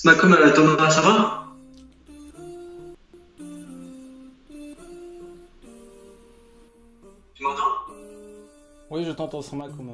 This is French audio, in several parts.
Malcolm, Thomas, ça va? Tu m'entends? Oui, je t'entends, Sama, comme...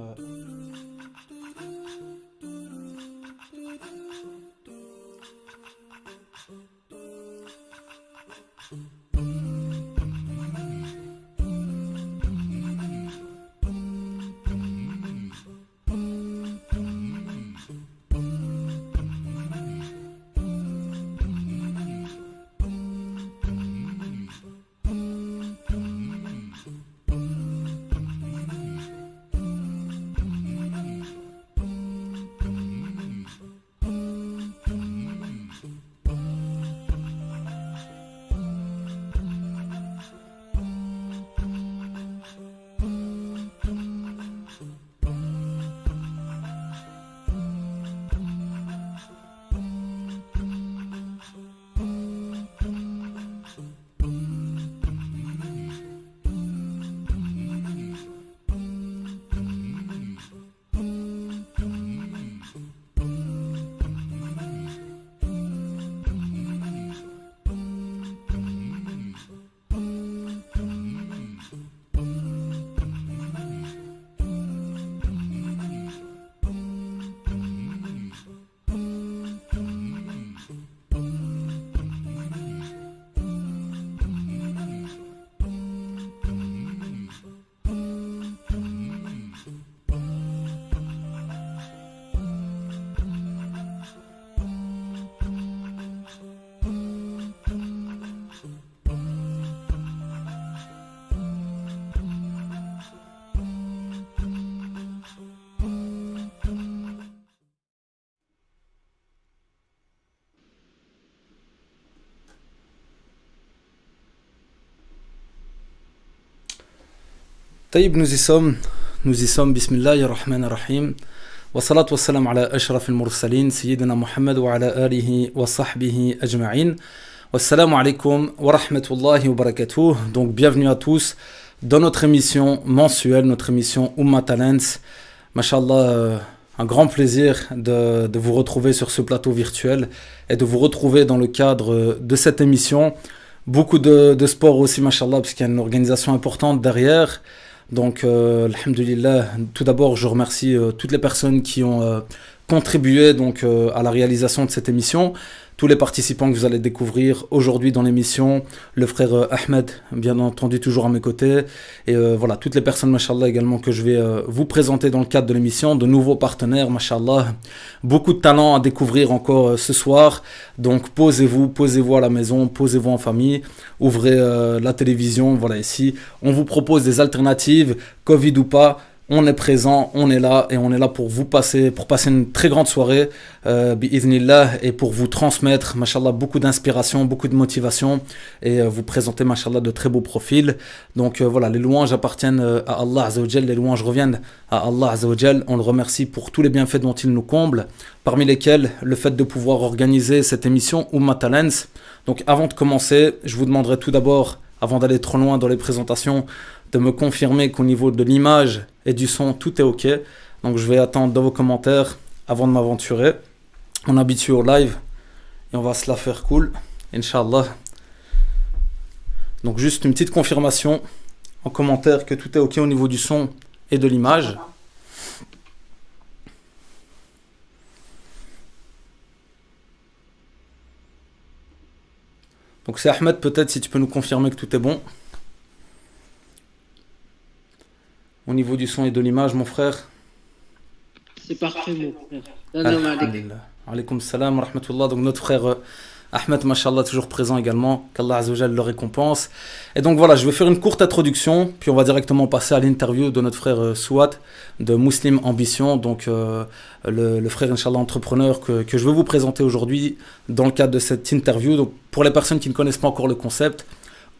Taïb, nous y sommes, bismillahir rahmanir rahim. Wa salatu wa salam ala ashrafil mursalin, sayyidina Muhammad wa ala alihi wa sahbihi ajma'in. Wassalamu alaikum wa rahmatullahi wa barakatuh. Donc, bienvenue à tous dans notre émission mensuelle, notre émission Umma Talents. Mashallah, un grand plaisir de vous retrouver sur ce plateau virtuel et de vous retrouver dans le cadre de cette émission. Beaucoup de sport aussi, mashallah, parce qu'il y a une organisation importante derrière. Donc, alhamdulillah, tout d'abord, je remercie toutes les personnes qui ont contribué donc, à la réalisation de cette émission. Tous les participants que vous allez découvrir aujourd'hui dans l'émission, le frère Ahmed, bien entendu, toujours à mes côtés. Et voilà, toutes les personnes, mashallah, également, que je vais vous présenter dans le cadre de l'émission, de nouveaux partenaires, mashallah. Beaucoup de talents à découvrir encore ce soir. Donc, posez-vous à la maison, posez-vous en famille, ouvrez la télévision. Voilà, ici, on vous propose des alternatives, Covid ou pas. On est présent, on est là et on est là pour passer une très grande soirée, bi'idhnillah, et pour vous transmettre, mashallah, beaucoup d'inspiration, beaucoup de motivation et vous présenter, mashallah, de très beaux profils. Donc voilà, les louanges appartiennent à Allah Azza wa Jal, les louanges reviennent à Allah Azza wa Jal. On le remercie pour tous les bienfaits dont il nous comble, parmi lesquels le fait de pouvoir organiser cette émission Umma Talents. Donc avant de commencer, je vous demanderai tout d'abord, avant d'aller trop loin dans les présentations, de me confirmer qu'au niveau de l'image et du son, tout est OK. Donc je vais attendre dans vos commentaires avant de m'aventurer. On habitue au live et on va se la faire cool, Inch'Allah. Donc juste une petite confirmation en commentaire que tout est OK au niveau du son et de l'image. Donc c'est Ahmed, peut-être si tu peux nous confirmer que tout est bon. Au niveau du son et de l'image, mon frère. C'est parfait, mon frère. Salam alaikum. Alhamdulillah. Alaykoum salam wa rahmatullah. Donc notre frère Ahmed, mashallah, toujours présent également. Qu'Allah Azza wa Jal le récompense. Et donc voilà, je vais faire une courte introduction, puis on va directement passer à l'interview de notre frère Souad, de Muslim Ambition, donc le frère, Inch'Allah, entrepreneur que je vais vous présenter aujourd'hui dans le cadre de cette interview. Donc pour les personnes qui ne connaissent pas encore le concept,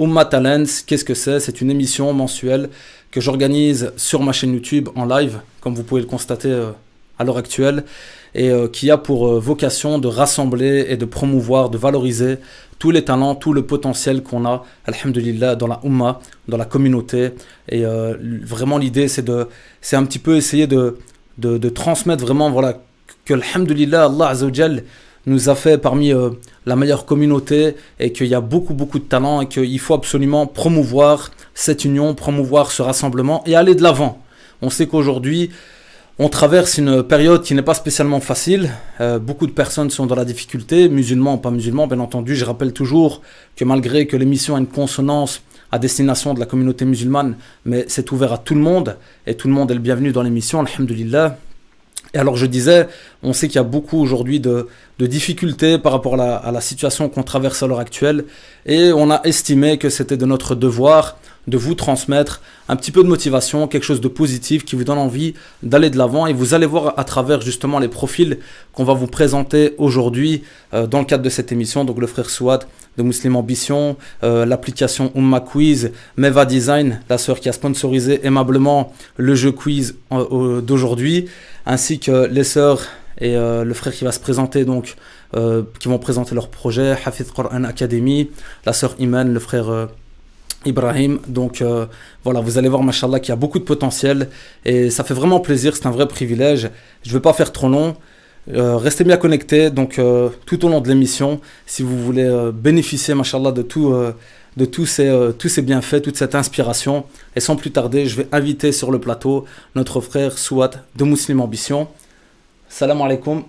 Umma Talents, qu'est-ce que c'est? C'est une émission mensuelle que j'organise sur ma chaîne YouTube en live, comme vous pouvez le constater à l'heure actuelle, et qui a pour vocation de rassembler et de promouvoir, de valoriser tous les talents, tout le potentiel qu'on a, alhamdulillah, dans la Umma, dans la communauté. Et vraiment l'idée, c'est un petit peu essayer de transmettre vraiment, voilà, que alhamdulillah, Allah Azza wa Jal nous a fait parmi la meilleure communauté et qu'il y a beaucoup, beaucoup de talent et qu'il faut absolument promouvoir cette union, promouvoir ce rassemblement et aller de l'avant. On sait qu'aujourd'hui, on traverse une période qui n'est pas spécialement facile. Beaucoup de personnes sont dans la difficulté, musulmans, pas musulmans, bien entendu. Je rappelle toujours que malgré que l'émission a une consonance à destination de la communauté musulmane, mais c'est ouvert à tout le monde et tout le monde est le bienvenu dans l'émission, alhamdoulilah. Et alors je disais, on sait qu'il y a beaucoup aujourd'hui de difficultés par rapport à la situation qu'on traverse à l'heure actuelle et on a estimé que c'était de notre devoir de vous transmettre un petit peu de motivation, quelque chose de positif qui vous donne envie d'aller de l'avant et vous allez voir à travers justement les profils qu'on va vous présenter aujourd'hui dans le cadre de cette émission, donc le frère Souad de Muslim Ambition, l'application Umma Quiz, Meva Design, la sœur qui a sponsorisé aimablement le jeu quiz d'aujourd'hui, ainsi que les sœurs et le frère qui va se présenter donc qui vont présenter leur projet, Hafid Quran Academy, la sœur Iman, le frère Ibrahim. Donc voilà, vous allez voir, machallah, qu'il y a beaucoup de potentiel et ça fait vraiment plaisir, c'est un vrai privilège. Je ne vais pas faire trop long. Restez bien connectés donc tout au long de l'émission si vous voulez bénéficier, machallah, de tous ces bienfaits, toute cette inspiration. Et sans plus tarder, je vais inviter sur le plateau notre frère Souad de Muslim Ambition. Salam alaikum.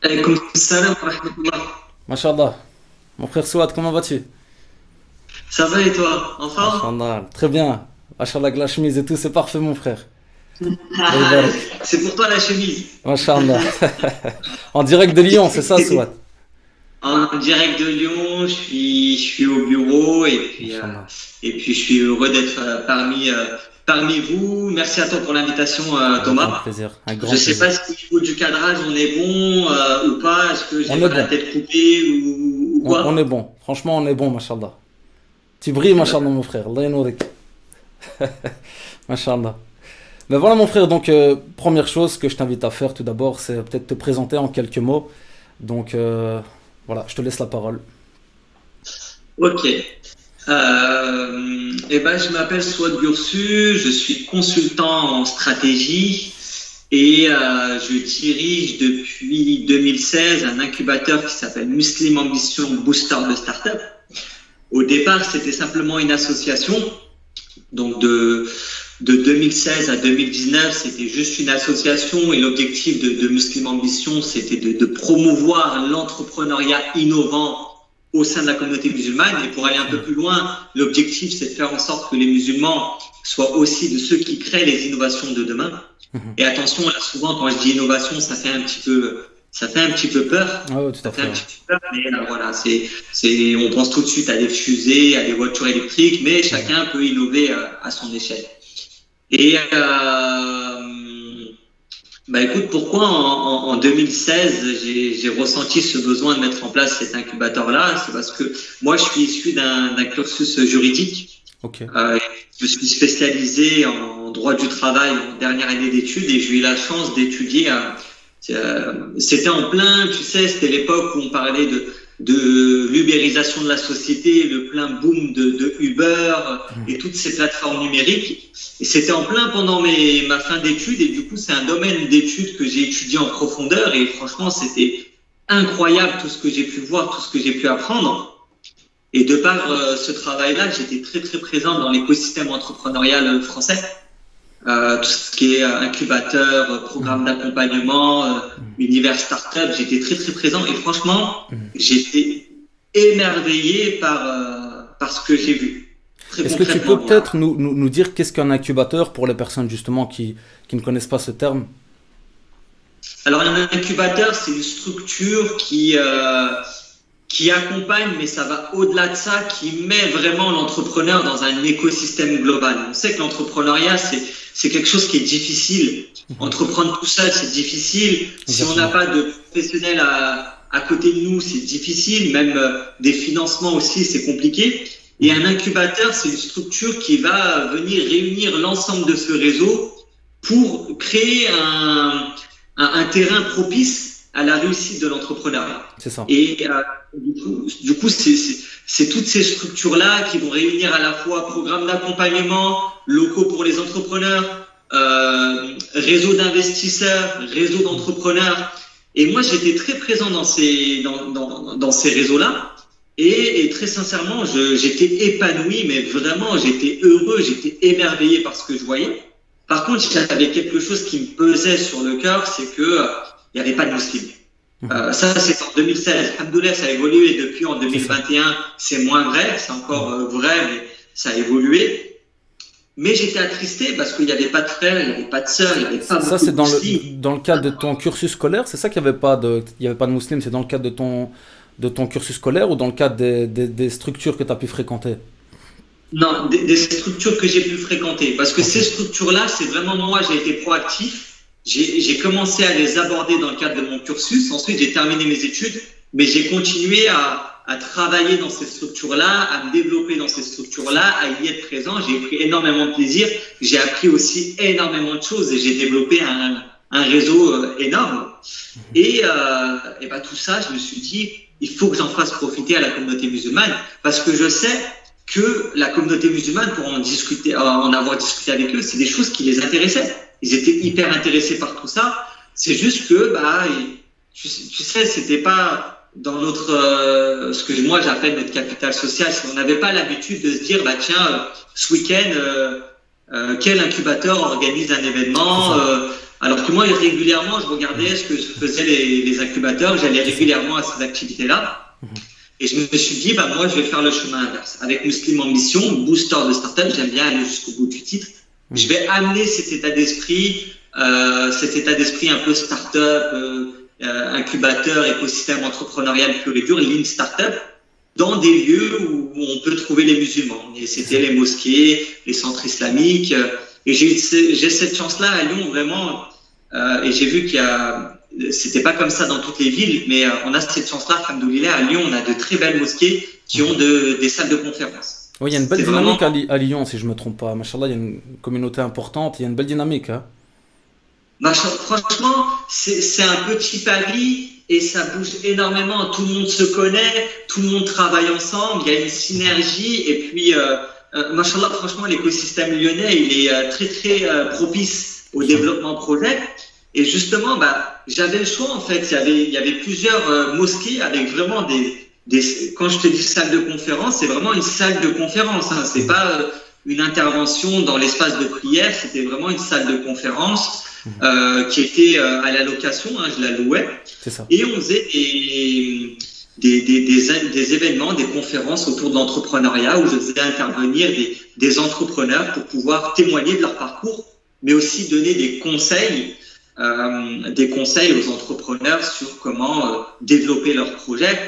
Alaykoum salam wa rahmatullah. Machallah. Mon frère Souad, comment vas-tu? Ça va et toi? En forme? Machallah, très bien. Machallah, avec la chemise et tout, c'est parfait, mon frère. C'est pour toi la chemise. Machallah. En direct de Lyon, c'est ça, Souad? En direct de Lyon, je suis au bureau et puis je suis heureux d'être parmi vous. Merci à toi pour l'invitation, Thomas. Avec plaisir. Je ne sais pas si au niveau du cadrage on est bon ou pas. Est-ce que j'ai pas la tête coupée ou quoi? On est bon. Franchement, on est bon, machallah. Tu brilles, machallah, mon frère. Allah yanourik. Machallah. Ben voilà, mon frère. Donc, première chose que je t'invite à faire tout d'abord, c'est peut-être te présenter en quelques mots. Donc, voilà, je te laisse la parole. Ok. Je m'appelle Souad Gursu, je suis consultant en stratégie et je dirige depuis 2016 un incubateur qui s'appelle Muslim Ambition Booster de Startup. Au départ, c'était simplement une association. Donc de 2016 à 2019, c'était juste une association et l'objectif de Muslim Ambition, c'était de promouvoir l'entrepreneuriat innovant au sein de la communauté musulmane. Et pour aller un peu plus loin, l'objectif, c'est de faire en sorte que les musulmans soient aussi de ceux qui créent les innovations de demain. Et attention, là, souvent, quand je dis innovation, ça fait un petit peu peur. Oh, tout à fait. Mais voilà, on pense tout de suite à des fusées, à des voitures électriques, mais chacun peut innover à son échelle. Et écoute, pourquoi en 2016 j'ai ressenti ce besoin de mettre en place cet incubateur-là? C'est parce que moi, je suis issu d'un cursus juridique. Okay. Je suis spécialisé en droit du travail en dernière année d'études et j'ai eu la chance d'étudier. C'était en plein, tu sais, c'était l'époque où on parlait de l'ubérisation de la société, le plein boom de Uber et toutes ces plateformes numériques. Et c'était en plein pendant ma fin d'études et du coup, c'est un domaine d'études que j'ai étudié en profondeur et franchement, c'était incroyable tout ce que j'ai pu voir, tout ce que j'ai pu apprendre. Et de par ce travail-là, j'étais très très présent dans l'écosystème entrepreneurial français. Tout ce qui est incubateur, programme d'accompagnement, univers startup, j'étais très très présent et franchement, j'étais émerveillé par ce que j'ai vu. Est-ce que tu peux peut-être nous dire qu'est-ce qu'un incubateur pour les personnes justement qui ne connaissent pas ce terme? Alors un incubateur, c'est une structure qui accompagne, mais ça va au-delà de ça, qui met vraiment l'entrepreneur dans un écosystème global. On sait que l'entrepreneuriat, c'est quelque chose qui est difficile. Entreprendre tout seul, c'est difficile. Si on n'a pas de professionnels à côté de nous, c'est difficile. Même des financements aussi, c'est compliqué. Et un incubateur, c'est une structure qui va venir réunir l'ensemble de ce réseau pour créer un terrain propice à la réussite de l'entrepreneuriat. C'est ça. Et du coup, c'est toutes ces structures-là qui vont réunir à la fois programmes d'accompagnement locaux pour les entrepreneurs, réseau d'investisseurs, réseau d'entrepreneurs. Et moi, j'étais très présent dans ces réseaux-là. Et très sincèrement, j'étais épanoui, mais vraiment, j'étais heureux, j'étais émerveillé par ce que je voyais. Par contre, j'avais quelque chose qui me pesait sur le cœur, c'est que il n'y avait pas de musulmans. Ça, c'est en 2016. Alhamdoulilah, ça a évolué depuis en 2021. C'est moins vrai, c'est encore vrai, mais ça a évolué. Mais j'étais attristé parce qu'il n'y avait pas de frères, il n'y avait pas de sœurs, il n'y avait pas Ça, beaucoup c'est de dans musulmans. dans le cadre de ton cursus scolaire, c'est ça qu'il n'y avait pas de musulmans, c'est dans le cadre de ton cursus scolaire ou dans le cadre des structures que tu as pu fréquenter? Non, des structures que j'ai pu fréquenter. Parce que ces structures-là, c'est vraiment moi, j'ai été proactif. J'ai commencé à les aborder dans le cadre de mon cursus. Ensuite, j'ai terminé mes études, mais j'ai continué à travailler dans ces structures-là, à me développer dans ces structures-là, à y être présent. J'ai pris énormément de plaisir. J'ai appris aussi énormément de choses et j'ai développé un réseau énorme. Et ben, tout ça, je me suis dit, il faut que j'en fasse profiter à la communauté musulmane parce que je sais que la communauté musulmane, pour en avoir discuté avec eux, c'est des choses qui les intéressaient. Ils étaient hyper intéressés par tout ça. C'est juste que, tu sais, c'était pas dans notre, ce que moi j'appelle notre capital social. On n'avait pas l'habitude de se dire, tiens, ce week-end, quel incubateur organise un événement. Alors que moi, régulièrement, je regardais ce que faisaient les incubateurs. J'allais régulièrement à ces activités-là. Et je me suis dit, moi, je vais faire le chemin inverse. Avec Muslim en mission, booster de start-up, j'aime bien aller jusqu'au bout du titre. Je vais amener cet état d'esprit un peu start-up, incubateur, écosystème entrepreneurial pur et dur, lean start-up, dans des lieux où on peut trouver les musulmans. Et c'était les mosquées, les centres islamiques. Et j'ai cette chance-là à Lyon, vraiment. Et j'ai vu c'était pas comme ça dans toutes les villes, mais on a cette chance-là, alhamdoulilah, à Lyon, on a de très belles mosquées qui ont des salles de conférences. Oui, il y a une belle C'est dynamique vraiment... à Lyon, si je ne me trompe pas. Machallah, il y a une communauté importante, il y a une belle dynamique. Hein. Franchement, c'est un petit Paris et ça bouge énormément. Tout le monde se connaît, tout le monde travaille ensemble, il y a une synergie. Et puis, machallah, franchement, l'écosystème lyonnais, il est très, très propice au développement projet. Et justement, j'avais le choix, en fait. Il y avait plusieurs mosquées avec vraiment quand je te dis salle de conférence, c'est vraiment une salle de conférence. Hein. C'est pas une intervention dans l'espace de prière, c'était vraiment une salle de conférence qui était à la location, hein, je la louais. C'est ça. Et on faisait des événements, des conférences autour de l'entrepreneuriat où je faisais intervenir des entrepreneurs pour pouvoir témoigner de leur parcours, mais aussi donner des conseils aux entrepreneurs sur comment développer leurs projets.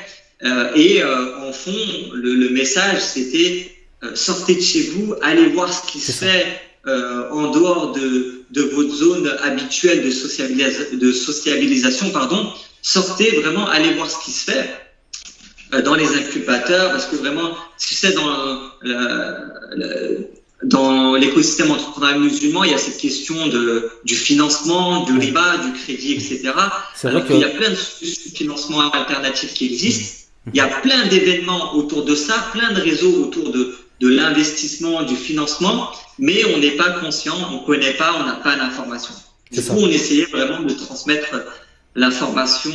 En fond, le message, c'était sortez de chez vous, allez voir ce qui se fait en dehors de votre zone habituelle de sociabilisation. Sortez vraiment, allez voir ce qui se fait dans les incubateurs, parce que vraiment, tu sais, dans l'écosystème entrepreneurial musulman, il y a cette question du financement, du riba, du crédit, etc. Alors qu'il y a plein de financements alternatifs qui existent. Il y a plein d'événements autour de ça, plein de réseaux autour de l'investissement, du financement, mais on n'est pas conscient, on ne connaît pas, on n'a pas l'information. Du coup, on essayait vraiment de transmettre l'information.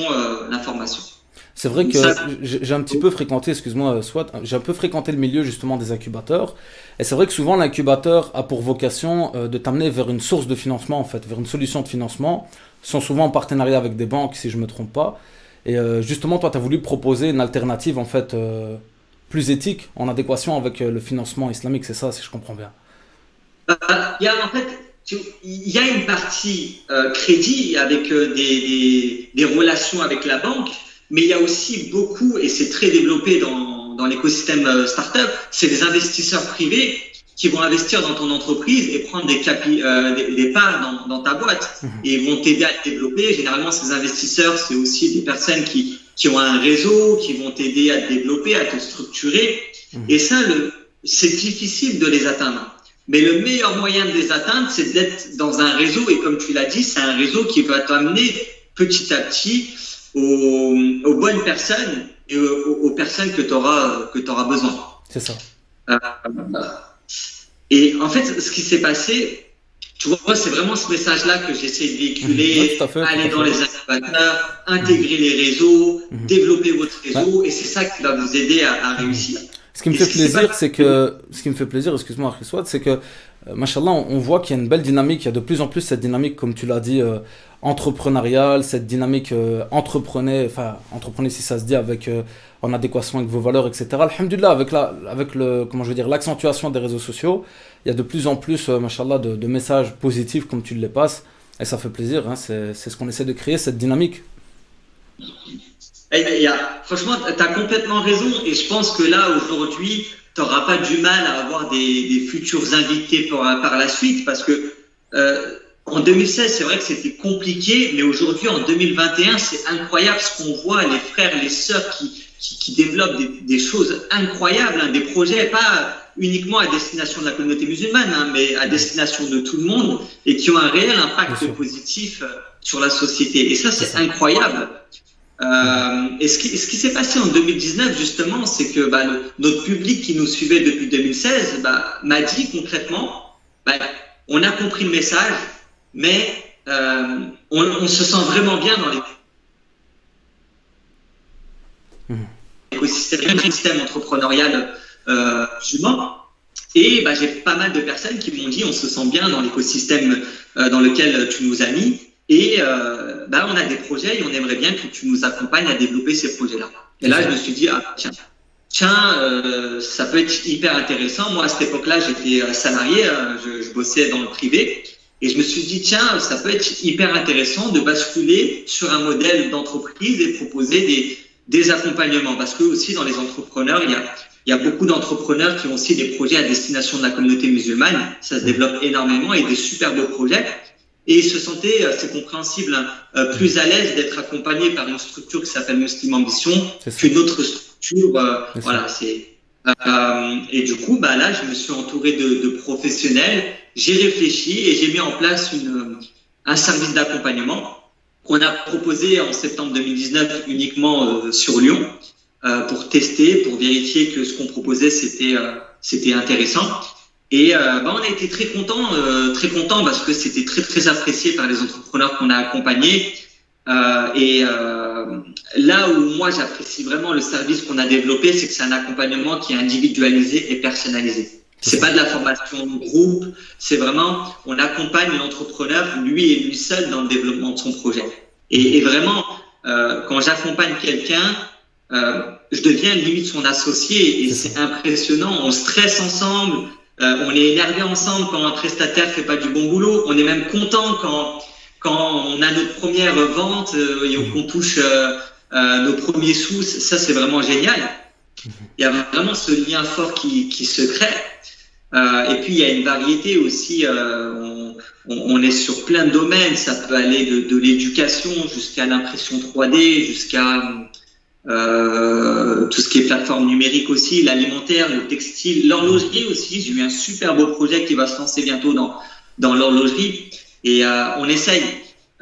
C'est vrai que j'ai un petit peu fréquenté, excuse-moi, j'ai un peu fréquenté le milieu justement des incubateurs. Et c'est vrai que souvent l'incubateur a pour vocation de t'amener vers une source de financement, en fait, vers une solution de financement. Ils sont souvent en partenariat avec des banques, si je ne me trompe pas. Et justement, toi, tu as voulu proposer une alternative, en fait, plus éthique, en adéquation avec le financement islamique, c'est ça, si je comprends bien. Il y a une partie crédit avec des relations avec la banque, mais il y a aussi beaucoup, et c'est très développé dans l'écosystème startup, c'est des investisseurs privés qui vont investir dans ton entreprise et prendre des parts dans ta boîte et vont t'aider à te développer. Généralement, ces investisseurs, c'est aussi des personnes qui ont un réseau, qui vont t'aider à te développer, à te structurer. Et ça, c'est difficile de les atteindre. Mais le meilleur moyen de les atteindre, c'est d'être dans un réseau. Et comme tu l'as dit, c'est un réseau qui va t'amener petit à petit aux bonnes personnes et aux personnes que tu auras besoin. C'est ça. Et en fait, ce qui s'est passé, Tu vois, c'est vraiment ce message-là que j'essaie de véhiculer, aller dans les incubateurs, intégrer les réseaux, développer votre réseau, et c'est ça qui va vous aider à réussir. Ce qui me fait plaisir, c'est que, excuse-moi, Chriswad, c'est que, machallah, on voit qu'il y a une belle dynamique, il y a de plus en plus cette dynamique, comme tu l'as dit, entrepreneuriale, cette dynamique entreprenez si ça se dit, avec, en adéquation avec vos valeurs, etc. Alhamdulillah, avec l'accentuation des réseaux sociaux, il y a de plus en plus, machallah, de messages positifs comme tu les passes, et ça fait plaisir, hein, c'est ce qu'on essaie de créer, cette dynamique. Franchement, tu as complètement raison, et je pense que là, aujourd'hui, tu n'auras pas du mal à avoir des futurs invités par la suite, parce que en 2016, c'est vrai que c'était compliqué, mais aujourd'hui, en 2021, c'est incroyable ce qu'on voit, les frères, les sœurs qui développent des choses incroyables, hein, des projets, pas uniquement à destination de la communauté musulmane, hein, mais à destination de tout le monde, et qui ont un réel impact positif sur la société. Et ça, c'est incroyable. Et ce qui s'est passé en 2019, justement, c'est que notre public qui nous suivait depuis 2016 m'a dit concrètement, on a compris le message, mais on se sent vraiment bien dans l'écosystème entrepreneurial musulman. Et j'ai pas mal de personnes qui m'ont dit on se sent bien dans l'écosystème dans lequel tu nous as mis. Et on a des projets et on aimerait bien que tu nous accompagnes à développer ces projets-là. Et là, je me suis dit, ça peut être hyper intéressant. Moi, à cette époque-là, j'étais salarié, je bossais dans le privé. Et je me suis dit, ça peut être hyper intéressant de basculer sur un modèle d'entreprise et proposer des accompagnements. Parce que aussi, dans les entrepreneurs, il y a beaucoup d'entrepreneurs qui ont aussi des projets à destination de la communauté musulmane. Ça se développe énormément et des super beaux projets. Et ils se sentaient, c'est compréhensible, plus à l'aise d'être accompagnés par une structure qui s'appelle Muslim Ambition qu'une autre structure. Et du coup, là, je me suis entouré de professionnels. J'ai réfléchi et j'ai mis en place un service d'accompagnement qu'on a proposé en septembre 2019 uniquement sur Lyon pour tester, pour vérifier que ce qu'on proposait, c'était intéressant. Et on a été très content parce que c'était très très apprécié par les entrepreneurs qu'on a accompagnés. Là où moi j'apprécie vraiment le service qu'on a développé, c'est que c'est un accompagnement qui est individualisé et personnalisé. C'est pas de la formation de groupe, c'est vraiment on accompagne l'entrepreneur lui et lui seul dans le développement de son projet. Et vraiment, quand j'accompagne quelqu'un, je deviens limite son associé et c'est impressionnant. On stresse ensemble. On est énervé ensemble quand un prestataire fait pas du bon boulot. On est même content quand on a notre première vente et qu'on touche nos premiers sous. Ça, c'est vraiment génial. Il y a vraiment ce lien fort qui se crée. Et puis, il y a une variété aussi. On est sur plein de domaines. Ça peut aller de l'éducation jusqu'à l'impression 3D, jusqu'à tout ce qui est plateforme numérique aussi, l'alimentaire, le textile, l'horlogerie aussi. J'ai eu un super beau projet qui va se lancer bientôt dans l'horlogerie. Et on essaye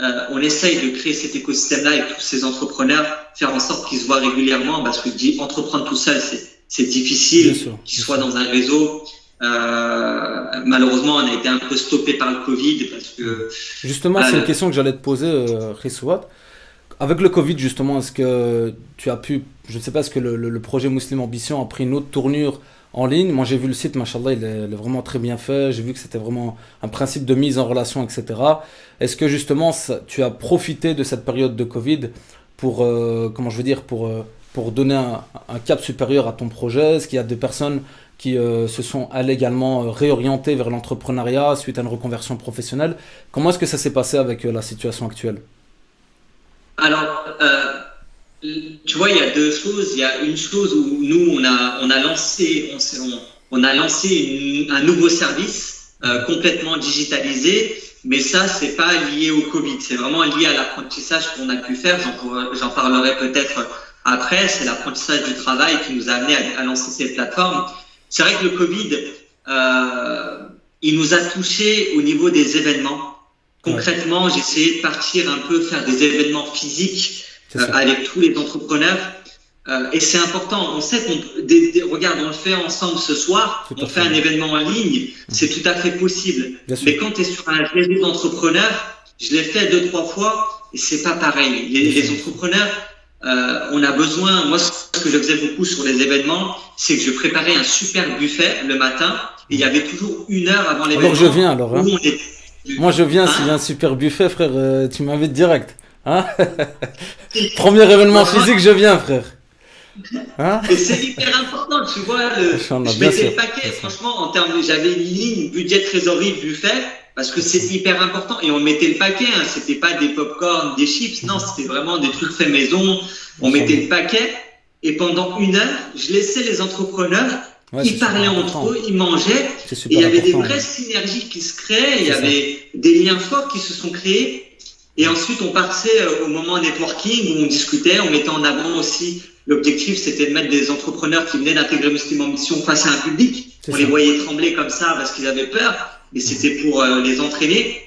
de créer cet écosystème-là avec tous ces entrepreneurs, faire en sorte qu'ils se voient régulièrement, parce que entreprendre tout seul, c'est difficile, qu'ils soient dans un réseau. Malheureusement, on a été un peu stoppé par le Covid parce que. Justement, c'est une question que j'allais te poser, Chriswad. Avec le Covid, justement, est-ce que tu as pu, je ne sais pas, est-ce que le projet Muslim Ambition a pris une autre tournure en ligne? Moi, j'ai vu le site, machallah, il est vraiment très bien fait. J'ai vu que c'était vraiment un principe de mise en relation, etc. Est-ce que justement, tu as profité de cette période de Covid pour, pour donner un cap supérieur à ton projet? Est-ce qu'il y a des personnes qui se sont également réorientées vers l'entrepreneuriat suite à une reconversion professionnelle? Comment est-ce que ça s'est passé avec la situation actuelle? Alors, tu vois, il y a deux choses. Il y a une chose où nous, on a lancé un nouveau service complètement digitalisé, mais ça, c'est pas lié au Covid. C'est vraiment lié à l'apprentissage qu'on a pu faire. J'en parlerai peut-être après. C'est l'apprentissage du travail qui nous a amené à lancer cette plateforme. C'est vrai que le Covid, il nous a touchés au niveau des événements. Concrètement, j'ai essayé de partir un peu faire des événements physiques avec tous les entrepreneurs. Et c'est important. On sait regarde, on le fait ensemble ce soir. On fait un événement en ligne. C'est tout à fait possible. Mais quand tu es sur un réseau d'entrepreneurs, je l'ai fait 2-3 fois et c'est pas pareil. Les entrepreneurs, on a besoin. Moi, ce que je faisais beaucoup sur les événements, c'est que je préparais un super buffet le matin et il y avait toujours 1 heure avant l'événement. Alors je viens alors. Hein. Moi je viens s'il y a un super buffet, frère. Tu m'invites direct. Hein. Premier événement physique, je viens, frère. Hein? Et c'est hyper important, tu vois. Je mettais le paquet, franchement, en termes j'avais une ligne budget trésorerie buffet parce que c'est hyper important et on mettait le paquet. Hein, c'était pas des pop-corn, des chips, non, c'était vraiment des trucs faits maison. On mettait le paquet et pendant 1 heure, je laissais les entrepreneurs. Ils parlaient entre eux, ils mangeaient, et il y avait des vraies synergies qui se créaient, il y avait des liens forts qui se sont créés. Et ensuite, on passait au moment networking où on discutait, on mettait en avant aussi. L'objectif, c'était de mettre des entrepreneurs qui venaient d'intégrer Muslim en mission face à un public. On les voyait trembler comme ça parce qu'ils avaient peur, mais c'était pour les entraîner.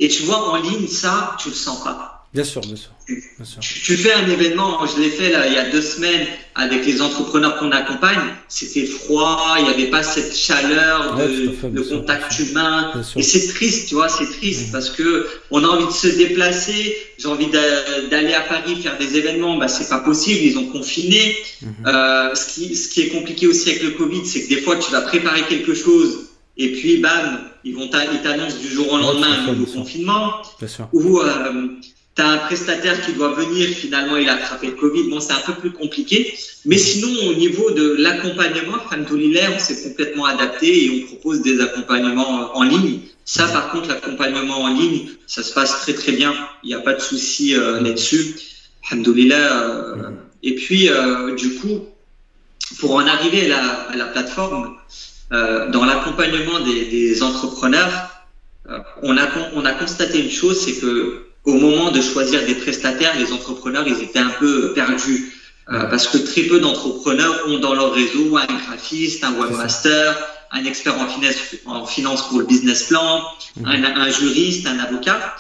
Et tu vois, en ligne, ça, tu le sens pas. Bien sûr, bien sûr. Bien sûr. Tu fais un événement, je l'ai fait là il y a 2 semaines avec les entrepreneurs qu'on accompagne. C'était froid, il n'y avait pas cette chaleur de contact humain. Et c'est triste, tu vois, c'est triste parce que on a envie de se déplacer. J'ai envie d'aller à Paris faire des événements, bah c'est pas possible, ils ont confiné. Ce qui est compliqué aussi avec le Covid, c'est que des fois tu vas préparer quelque chose et puis bam, ils t'annoncent du jour au lendemain un nouveau confinement. Ou tu as un prestataire qui doit venir, finalement il a attrapé le Covid, bon c'est un peu plus compliqué, mais sinon au niveau de l'accompagnement, alhamdoulilah, on s'est complètement adapté et on propose des accompagnements en ligne. Ça par contre, l'accompagnement en ligne, ça se passe très très bien, il n'y a pas de souci là-dessus, alhamdoulilah. Et puis du coup, pour en arriver à la plateforme, dans l'accompagnement des entrepreneurs, on a constaté une chose, c'est que au moment de choisir des prestataires, les entrepreneurs, ils étaient un peu perdus parce que très peu d'entrepreneurs ont dans leur réseau un graphiste, un webmaster, un expert en finance pour le business plan, un juriste, un avocat.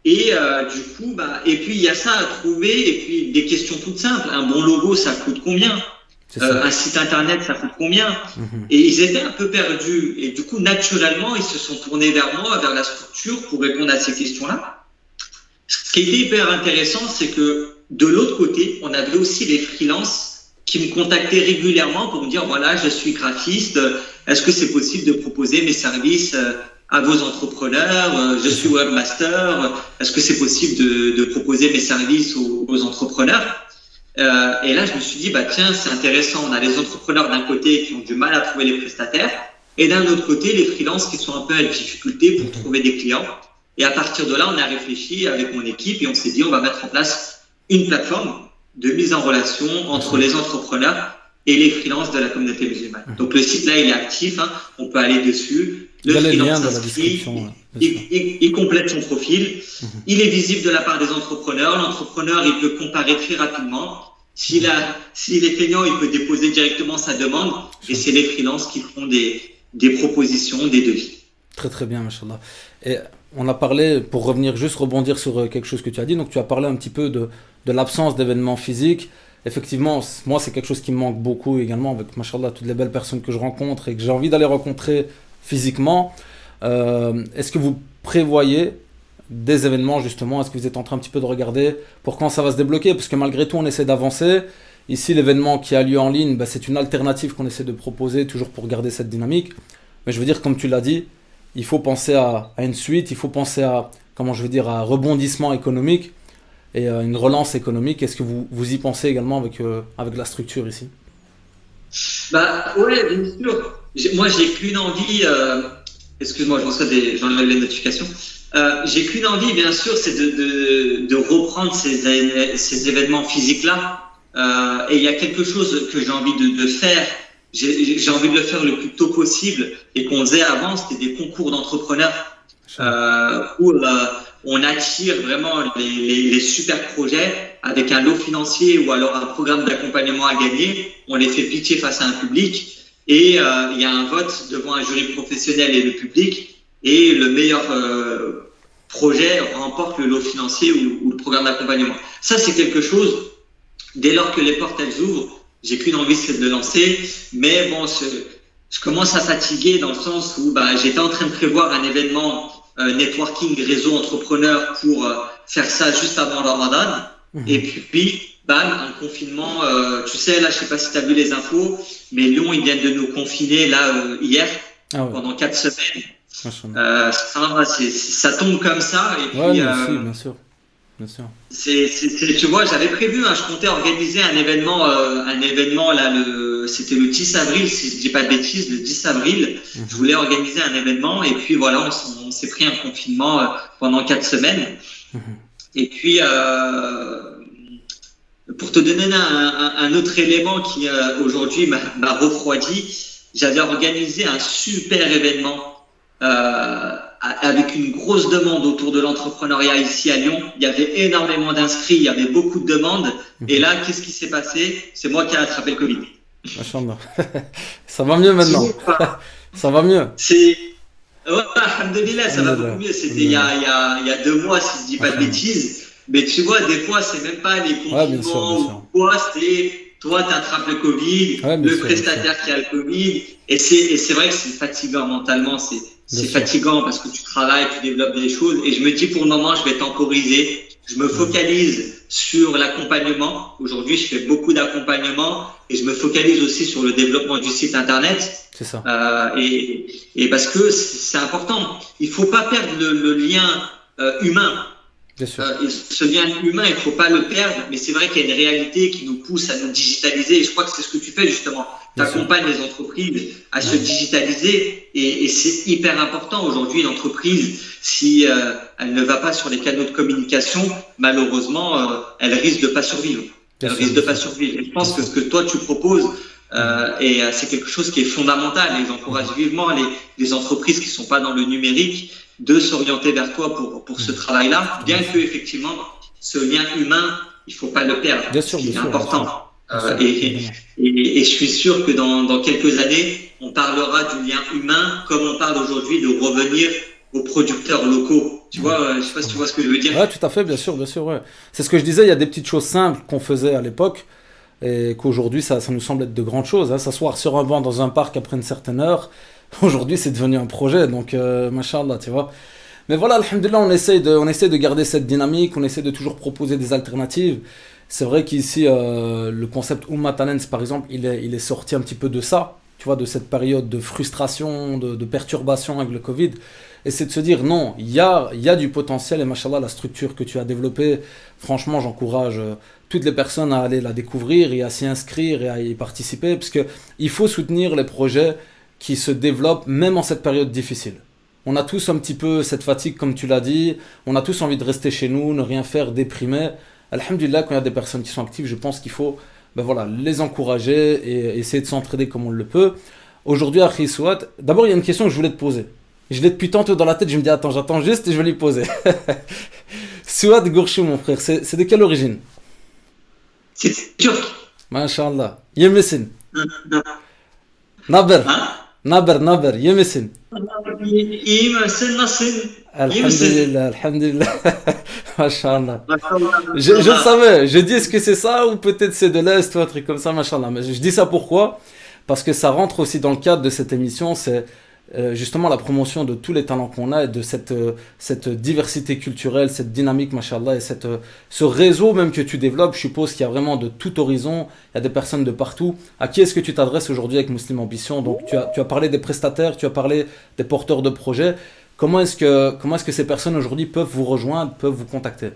Et du coup, et puis il y a ça à trouver. Et puis des questions toutes simples. Un bon logo, ça coûte combien ? Un site internet, ça coûte combien ? Et ils étaient un peu perdus. Et du coup, naturellement, ils se sont tournés vers moi, vers la structure, pour répondre à ces questions-là. Ce qui était hyper intéressant, c'est que de l'autre côté, on avait aussi les freelances qui me contactaient régulièrement pour me dire, voilà, je suis graphiste, est-ce que c'est possible de proposer mes services à vos entrepreneurs ? Je suis webmaster, est-ce que c'est possible de proposer mes services aux entrepreneurs ? Et là, je me suis dit, tiens, c'est intéressant. On a les entrepreneurs d'un côté qui ont du mal à trouver les prestataires et d'un autre côté, les freelances qui sont un peu à difficulté pour trouver des clients. Et à partir de là, on a réfléchi avec mon équipe et on s'est dit, on va mettre en place une plateforme de mise en relation entre les entrepreneurs et les freelances de la communauté musulmane. Donc le site là, il est actif, hein, on peut aller dessus. Le freelance s'inscrit, il complète son profil, il est visible de la part des entrepreneurs. L'entrepreneur, il peut comparer très rapidement. S'il est feignant, il peut déposer directement sa demande. Et c'est les freelances qui font des propositions, des devis. Très très bien, machallah. Et on a parlé, pour rebondir sur quelque chose que tu as dit, donc tu as parlé un petit peu de l'absence d'événements physiques. Effectivement, moi c'est quelque chose qui me manque beaucoup également, avec machallah toutes les belles personnes que je rencontre et que j'ai envie d'aller rencontrer physiquement. Est-ce que vous prévoyez des événements justement ? Est-ce que vous êtes en train un petit peu de regarder pour quand ça va se débloquer ? Parce que malgré tout on essaie d'avancer. Ici l'événement qui a lieu en ligne, c'est une alternative qu'on essaie de proposer toujours pour garder cette dynamique. Mais je veux dire, comme tu l'as dit, il faut penser à une suite, il faut penser à un rebondissement économique et une relance économique. Est-ce que vous y pensez également avec la structure ici ? Ouais, bien sûr. Moi, j'ai qu'une envie. Excuse-moi, j'enlève les notifications. J'ai qu'une envie, bien sûr, c'est de reprendre ces événements physiques-là. Et il y a quelque chose que j'ai envie de faire. J'ai envie de le faire le plus tôt possible et qu'on faisait avant, c'était des concours d'entrepreneurs où on attire vraiment les super projets avec un lot financier ou alors un programme d'accompagnement à gagner. On les fait pitcher face à un public et il y a un vote devant un jury professionnel et le public et le meilleur projet remporte le lot financier ou le programme d'accompagnement. Ça, c'est quelque chose dès lors que les portes elles ouvrent, j'ai qu'une envie, c'est de le lancer. Mais bon, je commence à fatiguer dans le sens où j'étais en train de prévoir un événement networking réseau entrepreneur pour faire ça juste avant le Ramadan. Et puis, bam, un confinement. Tu sais, là, je sais pas si tu as vu les infos, mais Lyon, ils viennent de nous confiner là hier pendant 4 semaines. Ça tombe comme ça. Et puis, merci, bien sûr. Tu vois, j'avais prévu, je comptais organiser un événement là, c'était le 10 avril, si je dis pas de bêtises, le 10 avril. Je voulais organiser un événement et puis voilà, on s'est pris un confinement pendant 4 semaines. Et puis, pour te donner un autre élément qui aujourd'hui m'a refroidi, j'avais organisé un super événement avec une grosse demande autour de l'entrepreneuriat ici à Lyon. Il y avait énormément d'inscrits, il y avait beaucoup de demandes. Et là, qu'est-ce qui s'est passé? C'est moi qui ai attrapé le Covid. Machallah. Ça va mieux maintenant. Ça va mieux. Alhamdulillah, ça va beaucoup mieux. C'était il y a 2 mois, si je dis pas de bêtises. Mais tu vois, des fois, c'est même pas les confinements ou quoi, c'est toi, tu attrapes le Covid, le prestataire qui a le Covid. Et c'est vrai que c'est fatigant mentalement, c'est fatigant parce que tu travailles, tu développes des choses. Et je me dis, pour le moment, je vais temporiser. Je me focalise sur l'accompagnement. Aujourd'hui, je fais beaucoup d'accompagnement et je me focalise aussi sur le développement du site internet. C'est ça. Et parce que c'est important. Il faut pas perdre le lien humain. Bien sûr. Ce lien humain, il faut pas le perdre, mais c'est vrai qu'il y a une réalité qui nous pousse à nous digitaliser. Et je crois que c'est ce que tu fais justement. Tu accompagnes les entreprises à se digitaliser et c'est hyper important. Aujourd'hui, l'entreprise, si elle ne va pas sur les canaux de communication, malheureusement, elle risque de pas survivre. Et je pense que ce que toi tu proposes, et c'est quelque chose qui est fondamental. Et j'encourage vivement les entreprises qui sont pas dans le numérique de s'orienter vers toi pour ce travail-là, bien que effectivement ce lien humain, il faut pas le perdre. C'est important. Et je suis sûr que dans quelques années, on parlera du lien humain comme on parle aujourd'hui de revenir aux producteurs locaux. Tu vois, je sais pas si tu vois ce que je veux dire. Ouais, tout à fait, bien sûr, ouais. C'est ce que je disais, il y a des petites choses simples qu'on faisait à l'époque et qu'aujourd'hui, ça nous semble être de grandes choses. Hein. S'asseoir sur un banc dans un parc après une certaine heure, aujourd'hui, c'est devenu un projet. Donc, machallah, tu vois. Mais voilà, alhamdoulilah, on essaie de garder cette dynamique, on essaie de toujours proposer des alternatives. C'est vrai qu'ici, le concept Umma Talents, par exemple, il est sorti un petit peu de ça, tu vois, de cette période de frustration, de perturbation avec le Covid. Et c'est de se dire, non, il y a du potentiel et machallah, la structure que tu as développée, franchement, j'encourage toutes les personnes à aller la découvrir et à s'y inscrire et à y participer, parce qu'il faut soutenir les projets qui se développent même en cette période difficile. On a tous un petit peu cette fatigue, comme tu l'as dit, on a tous envie de rester chez nous, ne rien faire, déprimer. Alhamdulillah, quand il y a des personnes qui sont actives, je pense qu'il faut les encourager et essayer de s'entraider comme on le peut. Aujourd'hui, Akhi Souad, d'abord, il y a une question que je voulais te poser. Je l'ai depuis tantôt dans la tête, je me dis, attends, j'attends juste et je vais lui poser. Souad Gourchou, mon frère, c'est de quelle origine? C'est turc. Masha'Allah. Yemesin. Naber. Naber, Yemesin. Alhamdulillah. Masha'Allah. Je le savais, je dis est-ce que c'est ça ou peut-être c'est de l'Est ou un truc comme ça, Masha'Allah. Mais je dis ça pourquoi? Parce que ça rentre aussi dans le cadre de cette émission, c'est justement la promotion de tous les talents qu'on a et de cette diversité culturelle, cette dynamique, Masha'Allah, et ce réseau même que tu développes. Je suppose qu'il y a vraiment de tout horizon, il y a des personnes de partout. À qui est-ce que tu t'adresses aujourd'hui avec Muslim Ambition? Donc tu as parlé des prestataires, tu as parlé des porteurs de projets. Comment est-ce que ces personnes aujourd'hui peuvent vous rejoindre, peuvent vous contacter?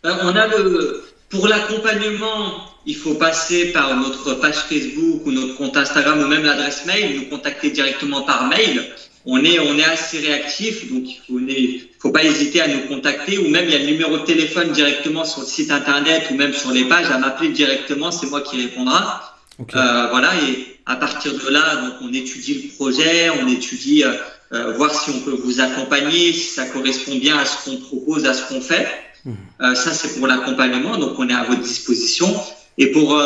On a pour l'accompagnement, il faut passer par notre page Facebook ou notre compte Instagram ou même l'adresse mail, nous contacter directement par mail. On est assez réactif, donc il faut pas hésiter à nous contacter, ou même il y a le numéro de téléphone directement sur le site internet ou même sur les pages, à m'appeler directement, c'est moi qui répondra. Okay. Voilà, et à partir de là, donc on étudie le projet, on étudie voir si on peut vous accompagner, si ça correspond bien à ce qu'on propose, à ce qu'on fait. Ça, c'est pour l'accompagnement, donc on est à votre disposition. Et pour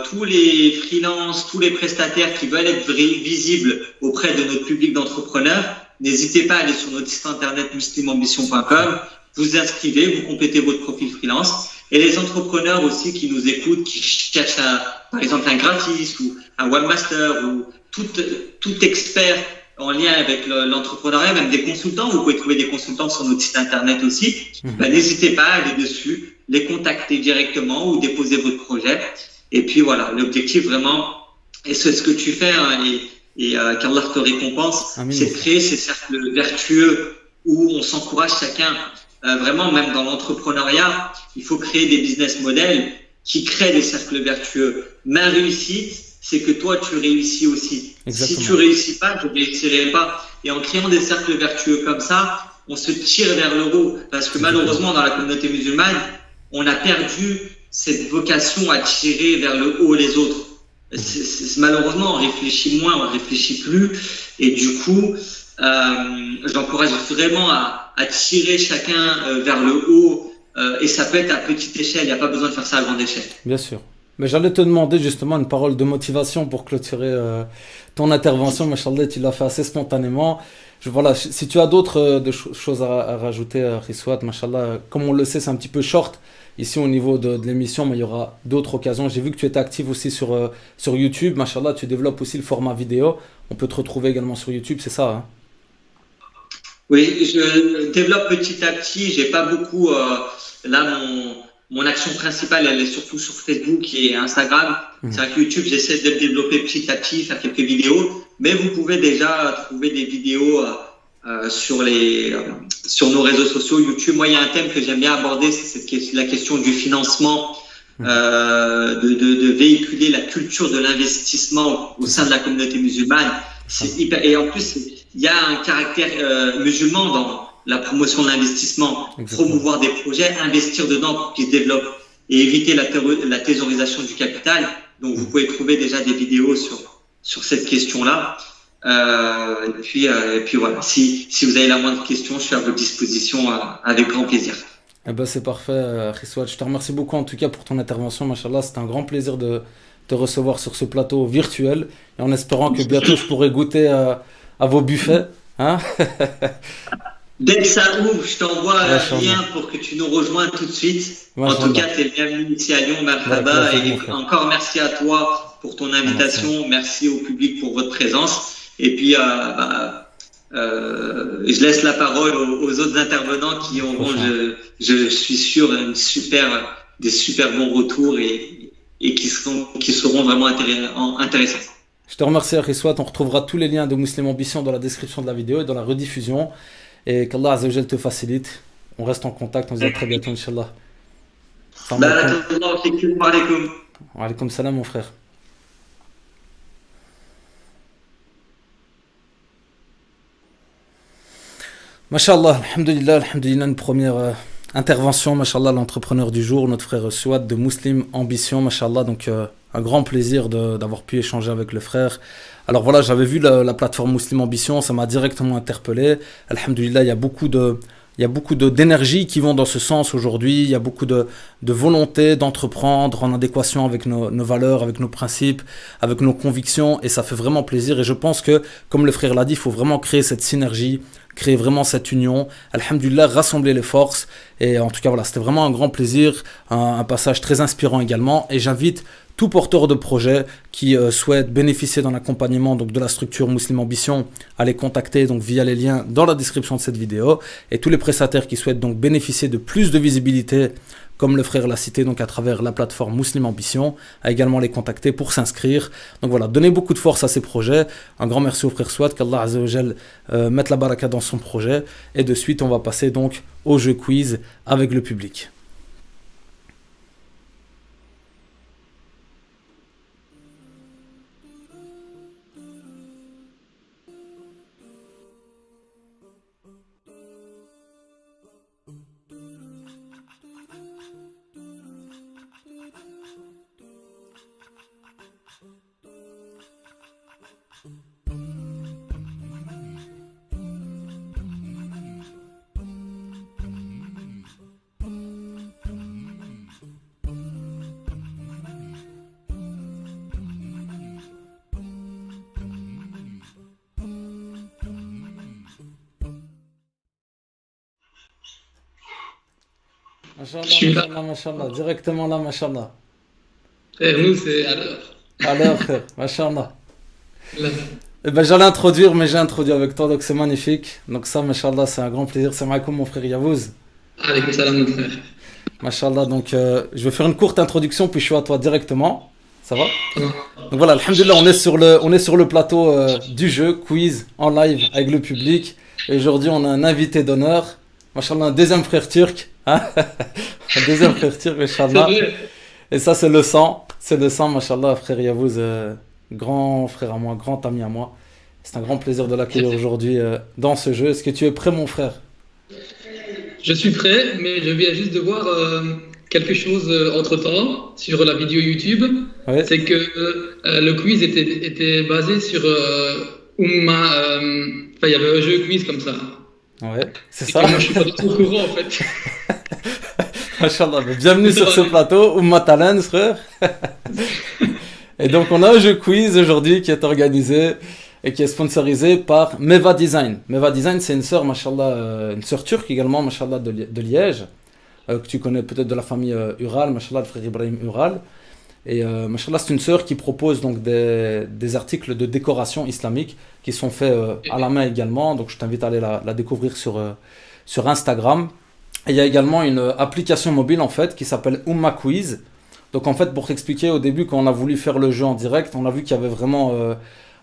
tous les freelances, tous les prestataires qui veulent être visibles auprès de notre public d'entrepreneurs, n'hésitez pas à aller sur notre site internet muslimambition.com, vous inscrivez, vous complétez votre profil freelance Et les entrepreneurs aussi qui nous écoutent, qui cherchent par exemple un gratis ou un webmaster ou tout expert en lien avec l'entrepreneuriat, même des consultants. Vous pouvez trouver des consultants sur notre site internet aussi. N'hésitez pas à aller dessus, les contacter directement ou déposer votre projet. Et puis voilà, l'objectif vraiment, et c'est ce que tu fais, hein, et qu'Allah te récompense, Amin. c'est de créer ces cercles vertueux où on s'encourage chacun. Vraiment, même dans l'entrepreneuriat, il faut créer des business models qui créent des cercles vertueux. Ma réussite, c'est que toi, tu réussis aussi. Exactement. Si tu réussis pas, je réussirai pas. Et en créant des cercles vertueux comme ça, on se tire vers le haut. Parce que malheureusement, dans la communauté musulmane, on a perdu cette vocation à tirer vers le haut les autres. Malheureusement, on réfléchit moins, on réfléchit plus. Et du coup, j'encourage vraiment à tirer chacun vers le haut. Et ça peut être à petite échelle, il n'y a pas besoin de faire ça à grande échelle. Bien sûr. Mais j'allais te demander justement une parole de motivation pour clôturer ton intervention. Machallah, tu l'as fait assez spontanément. Voilà, si tu as d'autres choses à rajouter, Riswat, Machallah, comme on le sait, c'est un petit peu short ici au niveau de l'émission, mais il y aura d'autres occasions. J'ai vu que tu étais actif aussi sur YouTube. Machallah, tu développes aussi le format vidéo. On peut te retrouver également sur YouTube, c'est ça, hein? Oui, je développe petit à petit. J'ai pas beaucoup. Là, mon action principale, elle est surtout sur Facebook et Instagram. C'est vrai que YouTube, j'essaie de le développer petit à petit, faire quelques vidéos. Mais vous pouvez déjà trouver des vidéos sur nos réseaux sociaux, YouTube. Moi, il y a un thème que j'aime bien aborder, c'est la question du financement, de véhiculer la culture de l'investissement au sein de la communauté musulmane. C'est hyper, et en plus, il y a un caractère musulman dans la promotion de l'investissement, promouvoir des projets, investir dedans pour qu'ils se développent et éviter la thésaurisation du capital. Donc, vous pouvez trouver déjà des vidéos sur cette question-là. Et puis voilà, si vous avez la moindre question, je suis à votre disposition avec grand plaisir. Eh ben, c'est parfait, Riswat. Je te remercie beaucoup en tout cas pour ton intervention. Machallah, c'était un grand plaisir de te recevoir sur ce plateau virtuel et en espérant que bientôt je pourrai goûter à vos buffets. Hein. Dès que ça ouvre, je t'envoie un lien pour que tu nous rejoignes tout de suite. En tout cas, tu es bienvenu ici à Lyon, Marhaba. Et encore merci à toi pour ton invitation. Merci au public pour votre présence. Et puis, je laisse la parole aux autres intervenants qui auront, je suis sûr, des super bons retours et qui seront vraiment intéressants. Je te remercie, Riswat. On retrouvera tous les liens de Muslim Ambition dans la description de la vidéo et dans la rediffusion. Et qu'Allah Azzawajal te facilite. On reste en contact. On se dit à très bientôt, Inch'Allah. Barakallahu fikum wa alaykum. Wa alaykum salam, mon frère. Masha'Allah, alhamdulillah, une première intervention, Masha'Allah, l'entrepreneur du jour, notre frère Souad de Muslim Ambition, Masha'Allah, donc un grand plaisir d'avoir pu échanger avec le frère. Alors voilà, j'avais vu la plateforme Muslim Ambition, ça m'a directement interpellé. Alhamdulillah, il y a beaucoup d'énergie qui vont dans ce sens aujourd'hui, il y a beaucoup de volonté d'entreprendre en adéquation avec nos valeurs, avec nos principes, avec nos convictions, et ça fait vraiment plaisir. Et je pense que, comme le frère l'a dit, il faut vraiment créer cette synergie, créer vraiment cette union, alhamdulillah, rassembler les forces. Et en tout cas, voilà, c'était vraiment un grand plaisir, un passage très inspirant également. Et j'invite tout porteur de projet qui souhaite bénéficier d'un accompagnement donc de la structure Muslim Ambition à les contacter donc via les liens dans la description de cette vidéo. Et tous les prestataires qui souhaitent donc bénéficier de plus de visibilité, comme le frère l'a cité donc à travers la plateforme Muslim Ambition, à également les contacter pour s'inscrire. Donc voilà, donnez beaucoup de force à ces projets. Un grand merci au frère Souad, qu'Allah Azza wa Jal mette la baraka dans son projet. Et de suite, on va passer donc au jeu quiz avec le public. Mashallah, Je suis là. mashallah, mashallah. Directement là, mashallah. Frère, nous, c'est à l'heure. Alors, frère, mashallah. Là. Eh ben, j'allais introduire, mais j'ai introduit avec toi, donc c'est magnifique. Donc ça, mashallah, c'est un grand plaisir. C'est Maïkoum, mon frère Yavouz. Alaykoum salam, mon frère. Mashallah, donc je vais faire une courte introduction, puis je suis à toi directement. Ça va? Ça va. Donc voilà, alhamdoulilah, on est sur le plateau du jeu, quiz, en live avec le public. Et aujourd'hui, on a un invité d'honneur. Mashallah, un deuxième frère turc. Hein. Un deuxième frère turc, C'est mashallah. vrai. Et ça, c'est le sang. C'est le sang, mashallah, frère Yavouz, grand frère à moi, grand ami à moi. C'est un grand plaisir de l'accueillir aujourd'hui dans ce jeu. Est-ce que tu es prêt, mon frère? Je suis prêt, mais je viens juste de voir quelque chose entre-temps sur la vidéo YouTube. Ouais. C'est que le quiz était basé sur Umma. Enfin, il y avait un jeu quiz comme ça. Ouais, c'est Et ça. que moi, je suis pas du tout au courant, en fait. Mashallah, bienvenue sur ce plateau, Umma Talent, frère. Et donc, on a un jeu quiz aujourd'hui qui est organisé et qui est sponsorisé par Meva Design. Meva Design, c'est une sœur, mashallah, une sœur turque également, mashallah, de Liège, que tu connais peut-être de la famille Ural, mashallah, le frère Ibrahim Ural. Et mashallah, c'est une sœur qui propose donc des articles de décoration islamique qui sont faits à la main également. Donc, je t'invite à aller la découvrir sur Instagram. Et il y a également une application mobile en fait qui s'appelle Umma Quiz. Donc en fait, pour t'expliquer, au début quand on a voulu faire le jeu en direct, on a vu qu'il y avait vraiment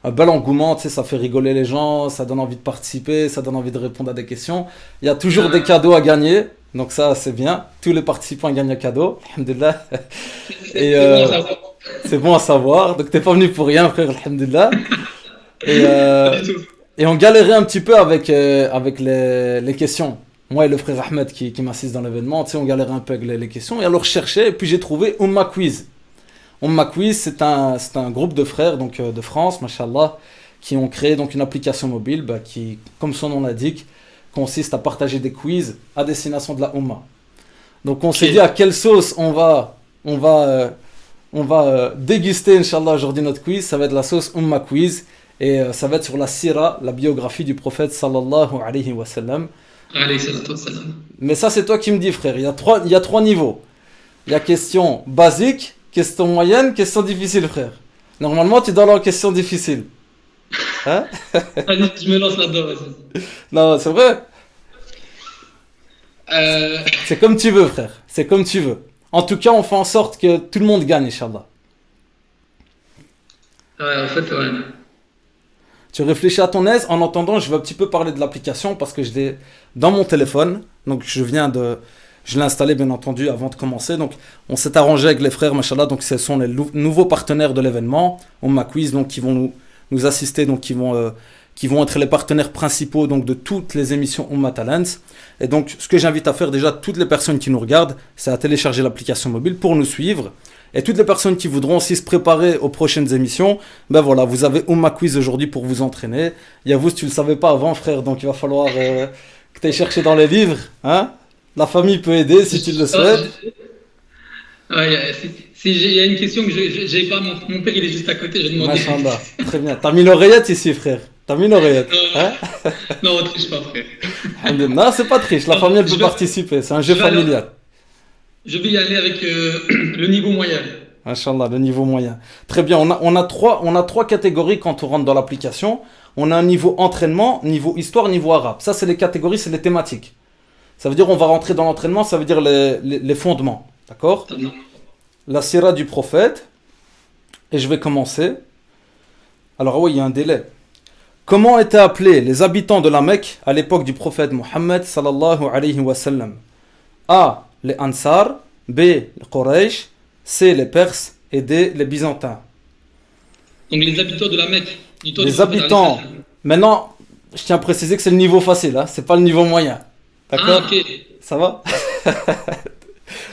un bel engouement, tu sais, ça fait rigoler les gens, ça donne envie de participer, ça donne envie de répondre à des questions. Il y a toujours des cadeaux à gagner, donc ça c'est bien. Tous les participants gagnent un cadeau, alhamdoulilah. Et C'est bon à savoir. c'est bon à savoir, donc t'es pas venu pour rien frère, alhamdoulilah. Et, Pas du tout. et on galérait un petit peu avec les questions. Moi et le frère Ahmed qui m'assiste dans l'événement, tu sais, on galérait un peu avec les questions. Et alors je cherchais, et puis j'ai trouvé Umma Quiz. Umma Quiz, c'est un groupe de frères donc, de France, mashallah, qui ont créé donc, une application mobile qui, comme son nom l'indique, consiste à partager des quiz à destination de la Umma. Donc on s'est Ok. dit à quelle sauce on va déguster, Inch'Allah, aujourd'hui notre quiz. Ça va être la sauce Umma Quiz. Et ça va être sur la sira, la biographie du prophète sallallahu alayhi wa sallam. Alayhi salatu wassalam. Mais ça, c'est toi qui me dis, frère. Il y a trois niveaux. Il y a question basique, question moyenne, question difficile, frère. Normalement, tu dois aller en question difficile. Hein? Allez, je me lance là-dedans, vas-y. Non, c'est vrai. Euh, C'est comme tu veux, frère. C'est comme tu veux. En tout cas, on fait en sorte que tout le monde gagne, Inch'Allah. ouais, en fait, ouais. Tu réfléchis à ton aise. En entendant, je vais un petit peu parler de l'application parce que je l'ai dans mon téléphone. Donc, je l'ai installé, bien entendu, avant de commencer. Donc, on s'est arrangé avec les frères, machallah. Donc, ce sont les nouveaux partenaires de l'événement. Umma Quiz, donc, qui vont nous assister, donc, qui vont être les partenaires principaux, donc, de toutes les émissions Umma Talents. Et donc, ce que j'invite à faire, déjà, toutes les personnes qui nous regardent, c'est à télécharger l'application mobile pour nous suivre. Et toutes les personnes qui voudront aussi se préparer aux prochaines émissions, ben voilà, vous avez Umma Quiz aujourd'hui pour vous entraîner. Yavuz, tu ne le savais pas avant, frère, donc il va falloir que tu ailles chercher dans les livres. Hein? La famille peut aider si tu le souhaites. Ouais, il y a une question que j'ai pas, mon père il est juste à côté, je demande. Machallah, très bien. T'as mis l'oreillette ici, frère. T'as mis l'oreillette. Hein? Non, on triche pas, frère. Non, c'est pas triche. La famille, elle peut Je vais- participer. C'est un jeu je vais aller- familial. Je vais y aller avec le niveau moyen. Machallah, le niveau moyen. Très bien, on a trois catégories quand on rentre dans l'application. On a un niveau entraînement, niveau histoire, niveau arabe. Ça, c'est les catégories, c'est les thématiques. Ça veut dire on va rentrer dans l'entraînement, ça veut dire les fondements. D'accord? La sira du prophète. Et je vais commencer. Alors oui, il y a un délai. Comment étaient appelés les habitants de la Mecque à l'époque du prophète Mohammed sallallahu alayhi wa sallam? A. Les Ansar. B. Les Quraysh. C. Les Perses. Et D. Les Byzantins. Donc les habitants de la Mecque. du temps Les du prophète, habitants. alayhi salam. Maintenant, je tiens à préciser que c'est le niveau facile, hein, c'est pas le niveau moyen. D'accord? Ah, ok. Ça va?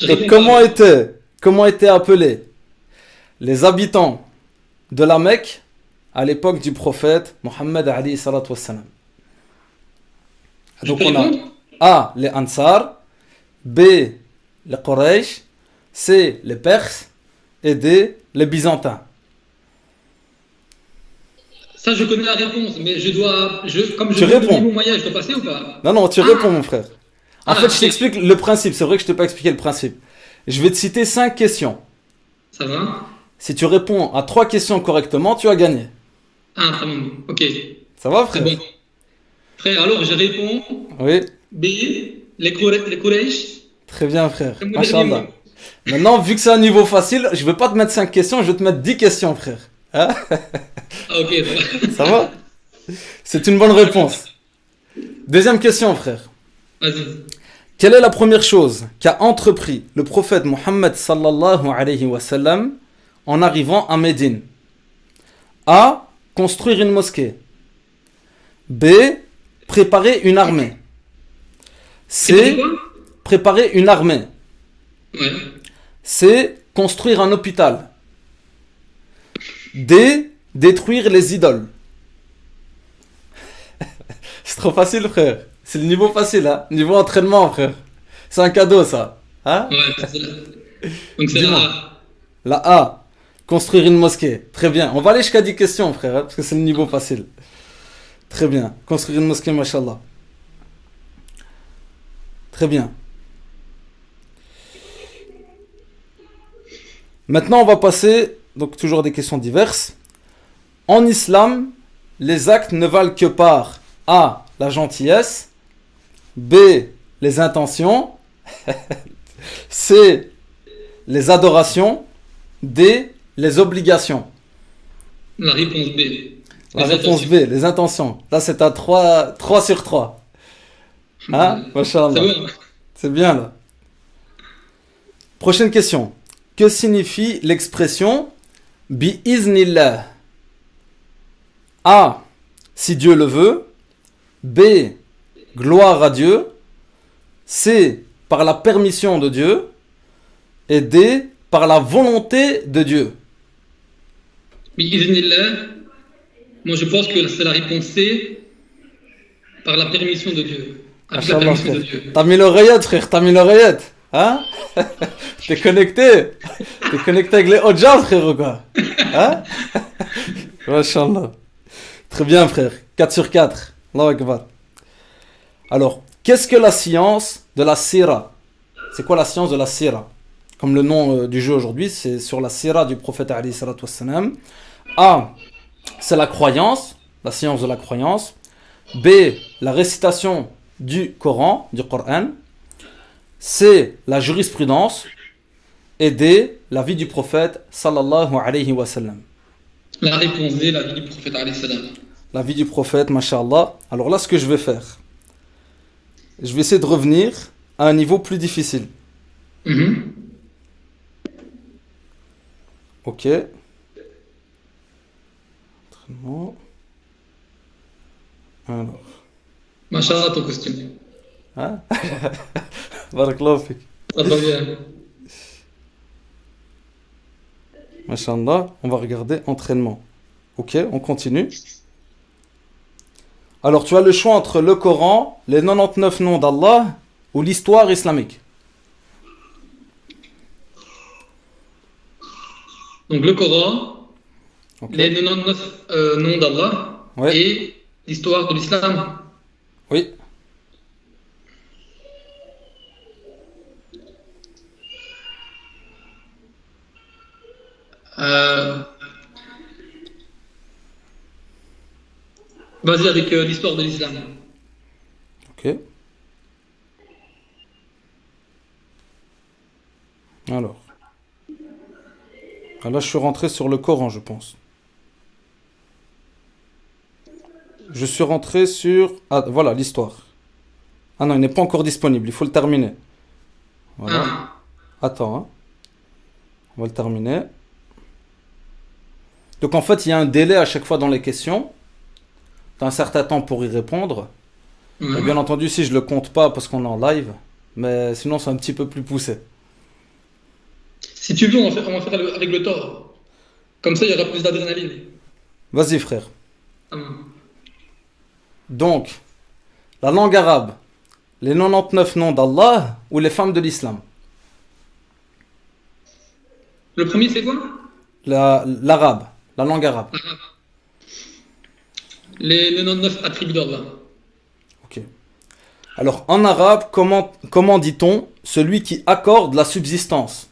Je Donc, réponds comment étaient appelés les habitants de la Mecque à l'époque du prophète Mohammed alayhi salatu wassalam? Je Donc peux on a répondre A. Les Ansar. B. Les Quraysh. C. Les Perses. Et D. Les Byzantins. Ça, je connais la réponse, mais comme je Tu veux le réponds. niveau moyen, je dois passer ou pas? Non, tu réponds, mon frère. En fait, je t'explique le principe. C'est vrai que je t'ai pas expliqué le principe. Je vais te citer 5 questions. Ça va? Si tu réponds à 3 questions correctement, tu as gagné. Ah, très bon. Ok. Ça va, C'est frère? bon. Frère, alors je réponds Oui. B, les Quraysh. Très bien, frère. C'est mon dernier Machallah. mot. Maintenant, vu que c'est un niveau facile, je vais pas te mettre 5 questions, je vais te mettre 10 questions, frère. Hein? Ah, ok, ça va. Ça va? C'est une bonne réponse. Deuxième question, frère. Vas-y. Quelle est la première chose qu'a entrepris le prophète Mohammed sallallahu alayhi wa sallam en arrivant à Médine? A. Construire une mosquée. B. Préparer une armée. C'est C. quoi? Préparer une armée. Ouais. C. Construire un hôpital. D. Détruire les idoles. C'est trop facile, frère. C'est le niveau facile, hein. Niveau entraînement, frère. C'est un cadeau, ça. Hein? Ouais, c'est ça. Donc c'est Dis-moi. la A. La A. Construire une mosquée. Très bien. On va aller jusqu'à 10 questions, frère, hein, parce que c'est le niveau facile. Très bien. Construire une mosquée, mashallah. Très bien. Maintenant, on va passer, donc toujours des questions diverses. En islam, les actes ne valent que par A. La gentillesse. B. Les intentions. C. Les adorations. D. Les obligations. La réponse B. La Les réponse intentions. B. Les intentions. Là, c'est à 3 sur 3. Hein? C'est Mashallah. bon. C'est bien, là. Prochaine question. Que signifie l'expression bi-iznillah? A. Si Dieu le veut. B. Gloire à Dieu. C. Par la permission de Dieu. Et D. Par la volonté de Dieu. Mais Iznillah, moi je pense que c'est la réponse C, par la permission de Dieu. Avec la Machallah, permission frère. de Dieu. T'as mis l'oreillette, frère. T'as mis l'oreillette. Hein? T'es connecté. T'es connecté avec les Hodjas, frère, ou quoi? Hein? Machallah. Très bien, frère. 4 sur 4. Allahu Akbar. Alors, qu'est-ce que la science de la sira? C'est quoi la science de la sira? Comme le nom du jeu aujourd'hui, c'est sur la sira du prophète alayhi salatu wassalam. A. C'est la croyance, la science de la croyance. B. La récitation du Coran, du Coran. C. La jurisprudence. Et D. La vie du prophète sallallahu alayhi wa sallam. La réponse D, la vie du prophète alayhi salam. La vie du prophète, mashallah. Alors là, ce que je vais faire, je vais essayer de revenir à un niveau plus difficile. Mhm. Ok. Entraînement. Alors. Machallah ton costume. Hein? Barakallahu fik. Ça va bien. Mashallah. On va regarder entraînement. Ok, on continue. Alors, tu as le choix entre le Coran, les 99 noms d'Allah ou l'histoire islamique. Donc le Coran, Ok. les 99 noms d'Allah Ouais. et l'histoire de l'islam. Oui. Vas-y avec l'histoire de l'islam. Ok. Alors. Ah, là, je suis rentré sur le Coran, je pense. Je suis rentré sur... Ah, voilà, l'histoire. Ah non, il n'est pas encore disponible, il faut le terminer. Voilà. Ah. Attends, hein. On va le terminer. Donc en fait, il y a un délai à chaque fois dans les questions. Tu as un certain temps pour y répondre. Ouais. Et bien entendu, si je le compte pas parce qu'on est en live, mais sinon c'est un petit peu plus poussé. Si tu veux, on va faire avec le tort. Comme ça, il y aura plus d'adrénaline. Vas-y frère. Ah. Donc, la langue arabe, les 99 noms d'Allah ou les femmes de l'islam? Le premier, c'est quoi? L'arabe, la langue arabe. Les 99 attributs d'Allah. Ok. Alors, en arabe, comment dit-on celui qui accorde la subsistance?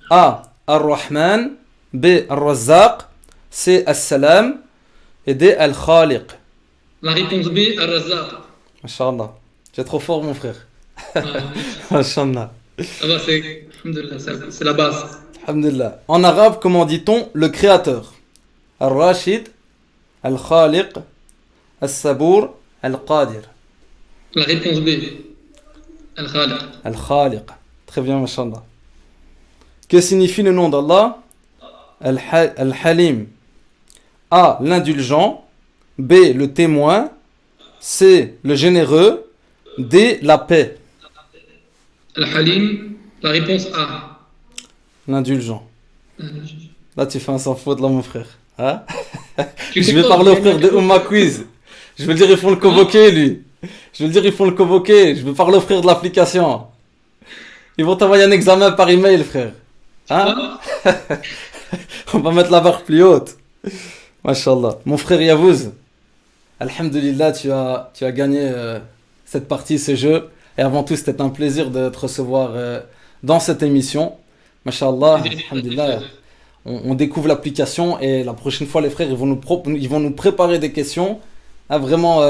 A. Ar-Rahman. B. Ar-Razzaq. C. As-Salam. Et D. Al-Khaliq. La réponse B, Ar-Razzaq. Masha'Allah. Tu es trop fort, mon frère. Ah, Masha'Allah. ah bah c'est, alhamdoulilah, c'est la base. Alhamdulillah. En arabe, comment dit-on le créateur? Ar-Rashid. Al-Khaliq. As-Sabour. Al-Qadir. La réponse B, Al-Khaliq. Al-Khaliq. Très bien, Masha'Allah. Que signifie le nom d'Allah? Al-Halim. A. L'indulgent. B. Le témoin. C. Le généreux. D. La paix. Al-Halim, la réponse A. L'indulgent. Là, tu fais un sans faute, là, mon frère. Hein? Tu Je sais vais quoi, parler au frère de Oumma Quiz. Je vais dire, ils font le convoquer, lui. Je vais dire, ils font le convoquer. Je vais parler au frère de l'application. Ils vont t'envoyer un examen par email, frère. Hein? On va mettre la barre plus haute. Masha'Allah. Mon frère Yavouz, alhamdulillah, tu as gagné cette partie, ce jeu. Et avant tout, c'était un plaisir de te recevoir dans cette émission. Masha'Allah, alhamdulillah. On découvre l'application et la prochaine fois, les frères, ils vont nous préparer des questions vraiment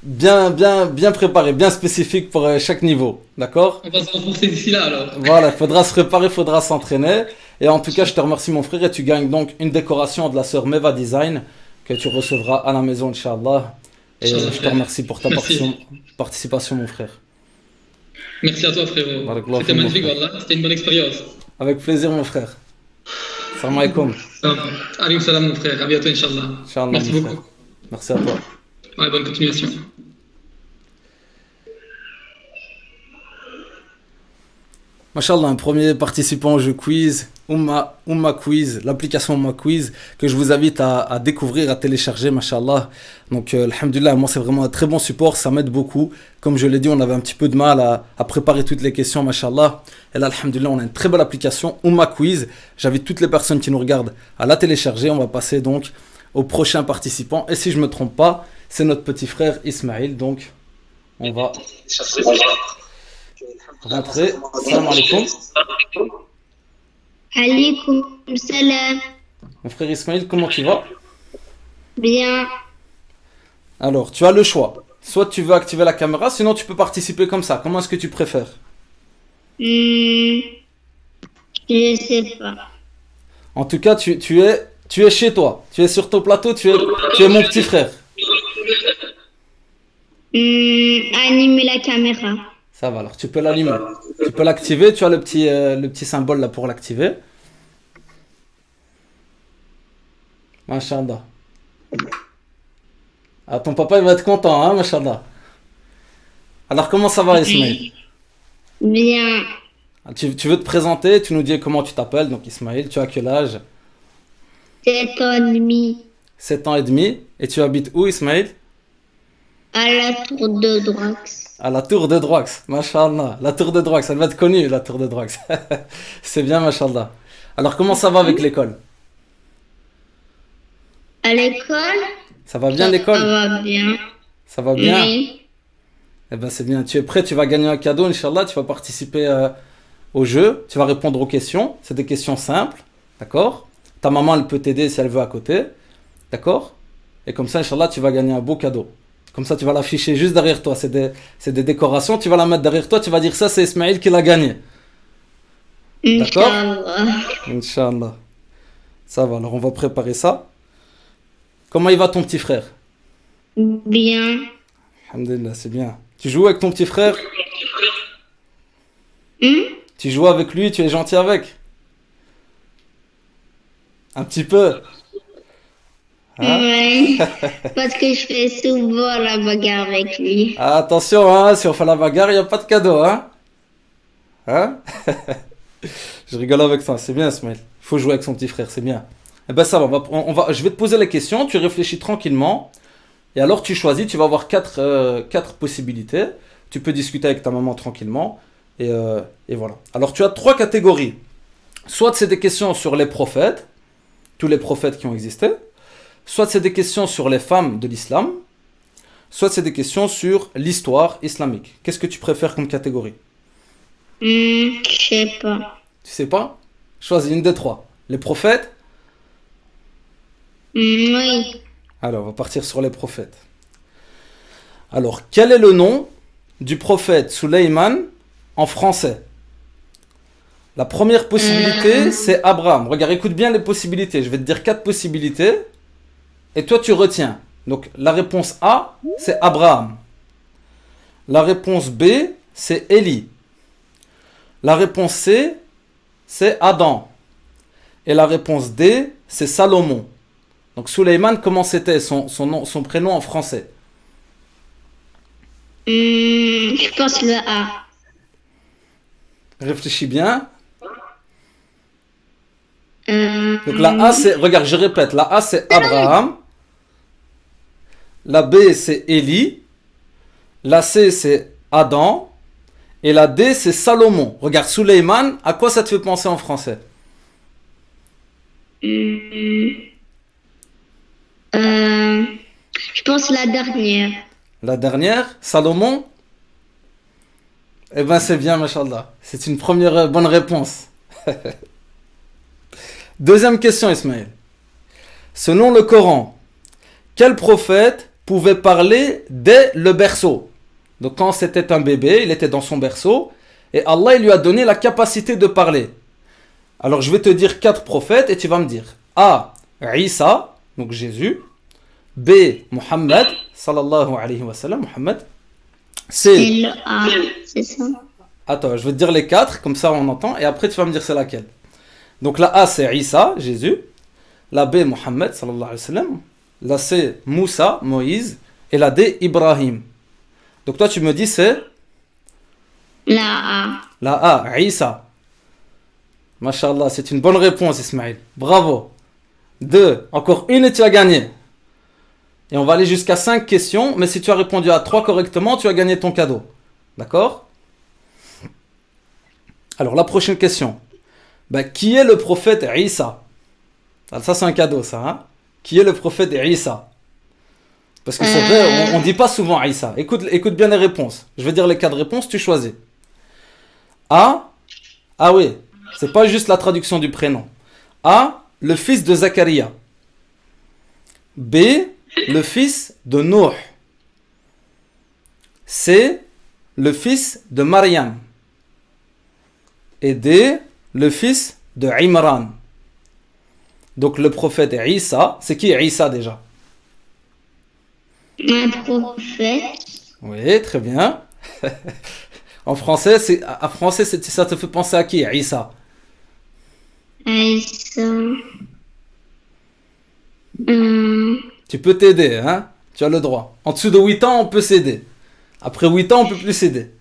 bien préparées, bien spécifiques pour chaque niveau. D'accord? On va se renforcer d'ici là alors. Voilà, il faudra se préparer, il faudra s'entraîner. Et en tout cas, je te remercie, mon frère, et tu gagnes donc une décoration de la sœur Meva Design que tu recevras à la maison, Inch'Allah. Et Inch'Allah, je te frère. remercie pour ta Merci. participation, mon frère. Merci à toi frérot. Barakallahu C'était fik, magnifique, mon frère. wallah. C'était une bonne expérience. Avec plaisir, mon frère. Salam alaikum. Alaykoum salam mon frère. À bientôt Inch'Allah. Inch'Allah, Merci mon beaucoup. frère. Merci à toi. Ouais, bonne continuation. Machallah, un premier participant au jeu quiz, Oumma Quiz, l'application Oumma Quiz, que je vous invite à découvrir, à télécharger, machallah. Donc, alhamdulillah, moi c'est vraiment un très bon support, ça m'aide beaucoup. Comme je l'ai dit, on avait un petit peu de mal à préparer toutes les questions, machallah. Et là, alhamdulillah, on a une très belle application, Oumma Quiz. J'invite toutes les personnes qui nous regardent à la télécharger. On va passer donc au prochain participant. Et si je ne me trompe pas, c'est notre petit frère Ismaël. Donc, on va rentrer. Salam alaikum. Alaykoum salam. Mon frère Ismaël, comment tu vas? Bien. Alors, tu as le choix. Soit tu veux activer la caméra, sinon tu peux participer comme ça. Comment est-ce que tu préfères? Je sais pas. En tout cas, tu es chez toi. Tu es sur ton plateau, tu es mon petit frère. Animer la caméra. Ça va, alors tu peux l'allumer. Tu peux l'activer, tu as le petit symbole là pour l'activer. Masha'Allah. Ah, ton papa il va être content, hein, Masha'Allah. Alors comment ça va, Ismaël? Bien. Tu veux te présenter, tu nous dis comment tu t'appelles, donc Ismaël, tu as quel âge? 7 ans et demi. 7 ans et demi. Et tu habites où, Ismaël? À la tour de Droix. À la tour de Droix, Masha'Allah. La tour de Droix, elle va être connue, la tour de Droix. C'est bien, Masha'Allah. Alors comment ça va avec l'école? À l'école? Ça va bien Ça l'école? va bien. Ça va bien? Oui. Eh ben c'est bien. Tu es prêt, tu vas gagner un cadeau, Inch'Allah. Tu vas participer au jeu. Tu vas répondre aux questions. C'est des questions simples. D'accord? Ta maman, elle peut t'aider si elle veut à côté. D'accord? Et comme ça, Inch'Allah, tu vas gagner un beau cadeau. Comme ça, tu vas l'afficher juste derrière toi. C'est des décorations. Tu vas la mettre derrière toi. Tu vas dire ça, c'est Ismaël qui l'a gagné. D'accord? Inch'Allah. Inch'Allah. Ça va, alors on va préparer ça. Comment il va ton petit frère? Bien. Alhamdulillah, c'est bien. Tu joues avec ton petit frère? Tu joues avec lui, tu es gentil avec? Un petit peu? Hein? Oui. Parce que je fais souvent la bagarre avec lui. Ah, attention, hein, si on fait la bagarre, il n'y a pas de cadeau, hein? Hein? Je rigole avec toi, c'est bien, Ismaël. Il faut jouer avec son petit frère, c'est bien. Eh ben ça va, je vais te poser les questions, tu réfléchis tranquillement. Et alors tu choisis, tu vas avoir quatre possibilités. Tu peux discuter avec ta maman tranquillement. Et voilà. Alors tu as 3 catégories. Soit c'est des questions sur les prophètes, tous les prophètes qui ont existé. Soit c'est des questions sur les femmes de l'islam. soit c'est des questions sur l'histoire islamique. Qu'est-ce que tu préfères comme catégorie? Je sais pas. Tu sais pas? Choisis une des trois. Les prophètes? Oui. Alors, on va partir sur les prophètes. Alors, quel est le nom du prophète Sulayman en français? La première possibilité, c'est Abraham. Regarde, écoute bien les possibilités. Je vais te dire 4 possibilités. Et toi, tu retiens. Donc, la réponse A, c'est Abraham. La réponse B, c'est Élie. La réponse C, c'est Adam. Et la réponse D, c'est Salomon. Donc, Sulayman, comment c'était son prénom en français? Je pense le A. Réfléchis bien. Euh, Donc la A c'est, regarde, je répète, la A c'est Abraham, la B c'est Élie, la C c'est Adam, et la D c'est Salomon. Regarde, Sulayman, à quoi ça te fait penser en français? je pense la dernière. La dernière, Salomon? Eh ben c'est bien, mashallah. C'est une première bonne réponse. Deuxième question, Ismaël. Selon le Coran, quel prophète pouvait parler dès le berceau? Donc quand c'était un bébé, il était dans son berceau, et Allah il lui a donné la capacité de parler. Alors je vais te dire 4 prophètes, et tu vas me dire A. Isa, donc Jésus. B. Muhammad, sallallahu alayhi wa sallam, Muhammad. C'est C. le A, c'est ça. Attends, je vais te dire les 4, comme ça on entend, et après tu vas me dire c'est laquelle. Donc la A c'est Isa, Jésus. La B, Muhammad, sallallahu alayhi wa sallam. La C, Moussa, Moïse. Et la D, Ibrahim. Donc toi tu me dis c'est La A. la A, Isa. Mashallah, c'est une bonne réponse, Ismaël. Bravo. 2, encore une et tu as gagné. Et on va aller jusqu'à 5 questions, mais si tu as répondu à 3 correctement, tu as gagné ton cadeau. D'accord? Alors la prochaine question. Qui est le prophète Isa? Alors ça c'est un cadeau ça. Hein? Qui est le prophète Isa? Parce que c'est vrai, on ne dit pas souvent Isa. Écoute bien les réponses. Je vais dire les 4 réponses, tu choisis. A. Ah oui, c'est pas juste la traduction du prénom. A. Le fils de Zacharia. B. Le fils de Nuh. C. Le fils de Maryam. Et D. Le fils de Imran. Donc le prophète Isa, c'est qui Isa déjà? Un prophète. Oui, très bien. En français, ça te fait penser à qui Isa? Isa. Tu peux t'aider, hein? Tu as le droit. En dessous de 8 ans, on peut s'aider. Après 8 ans, on peut plus s'aider.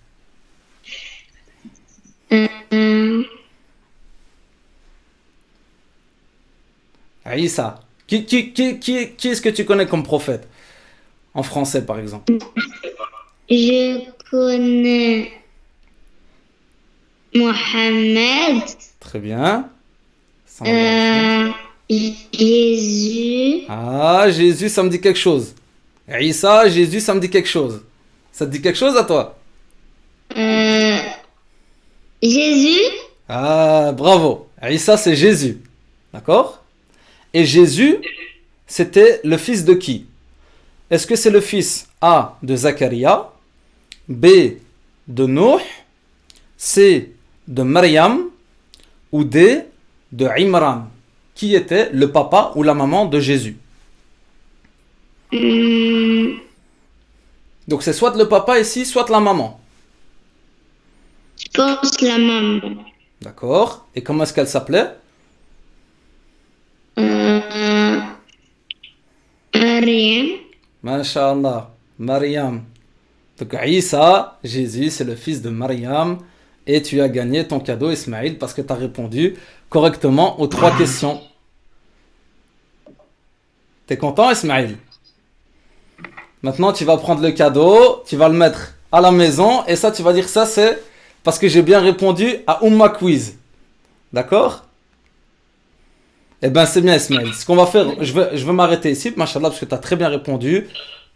Isa. Qui est-ce que tu connais comme prophète? En français, par exemple. Je connais Mohamed. Très bien. Jésus. Ah, Jésus, ça me dit quelque chose. Isa, Jésus, ça me dit quelque chose. Ça te dit quelque chose à toi? Jésus. Ah, bravo. Isa, c'est Jésus. D'accord? Et Jésus, c'était le fils de qui? Est-ce que c'est le fils A de Zacharia, B de Nuh, C de Maryam ou D de Imran? Qui était le papa ou la maman de Jésus? Donc c'est soit le papa ici, soit la maman. Je pense la maman. D'accord. Et comment est-ce qu'elle s'appelait? Mariam. Masha'Allah, Maryam. Donc Isa, Jésus, c'est le fils de Maryam. Et tu as gagné ton cadeau, Ismaël, parce que tu as répondu correctement aux 3 questions. T'es content, Ismaël? Maintenant, tu vas prendre le cadeau, tu vas le mettre à la maison, et ça, tu vas dire ça, c'est parce que j'ai bien répondu à Umma Quiz. D'accord? Eh bien, c'est bien, Ismaël. Ce qu'on va faire, je vais m'arrêter ici, machallah, parce que tu as très bien répondu.